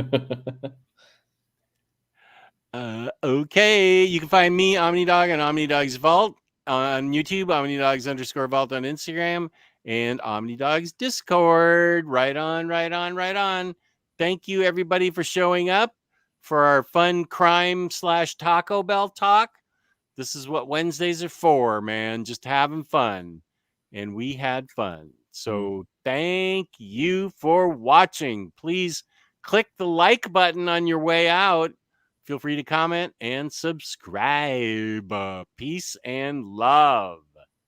Okay, you can find me, OmniDog, on OmniDog's Vault on YouTube, OmniDogs_Vault on Instagram, and OmniDog's Discord. Right on. Thank you, everybody, for showing up for our fun crime/Taco Bell talk. This is what Wednesdays are for, man. Just having fun. And we had fun. So thank you for watching. Please click the like button on your way out. Feel free to comment and subscribe. Peace and love.